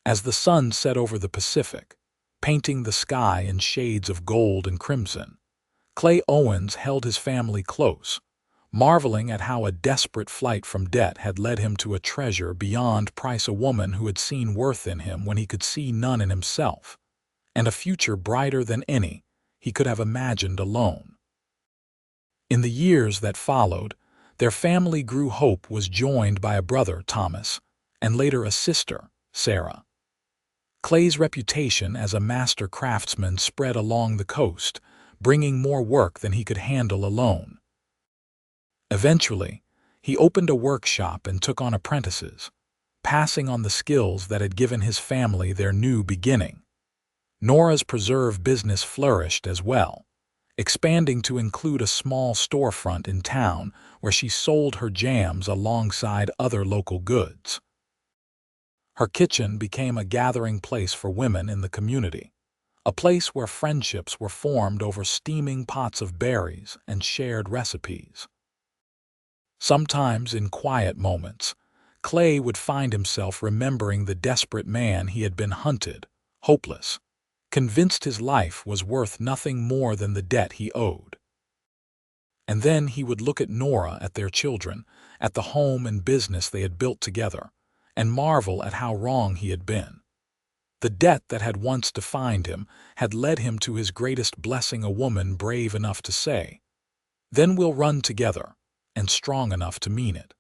As the sun set over the Pacific, painting the sky in shades of gold and crimson, Clay Owens held his family close, marveling at how a desperate flight from debt had led him to a treasure beyond price, a woman who had seen worth in him when he could see none in himself, and a future brighter than any he could have imagined alone. In the years that followed, their family grew. Hope was joined by a brother, Thomas, and later a sister, Sarah. Clay's reputation as a master craftsman spread along the coast, bringing more work than he could handle alone. Eventually, he opened a workshop and took on apprentices, passing on the skills that had given his family their new beginning. Nora's preserve business flourished as well, expanding to include a small storefront in town where she sold her jams alongside other local goods. Her kitchen became a gathering place for women in the community, a place where friendships were formed over steaming pots of berries and shared recipes. Sometimes, in quiet moments, Clay would find himself remembering the desperate man he had been, hunted, hopeless, convinced his life was worth nothing more than the debt he owed. And then he would look at Nora, at their children, at the home and business they had built together, and marvel at how wrong he had been. The debt that had once defined him had led him to his greatest blessing, a woman brave enough to say, "Then we'll run together," and strong enough to mean it.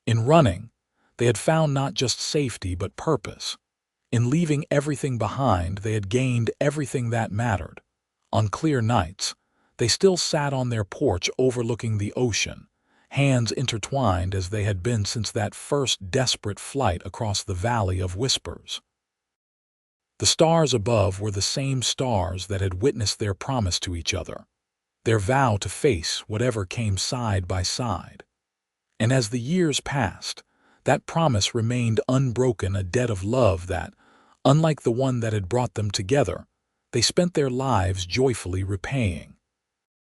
In running, they had found not just safety but purpose. In leaving everything behind, they had gained everything that mattered. On clear nights, they still sat on their porch overlooking the ocean, hands intertwined as they had been since that first desperate flight across the Valley of Whispers. The stars above were the same stars that had witnessed their promise to each other, their vow to face whatever came side by side. And as the years passed, that promise remained unbroken, a debt of love that, unlike the one that had brought them together, they spent their lives joyfully repaying.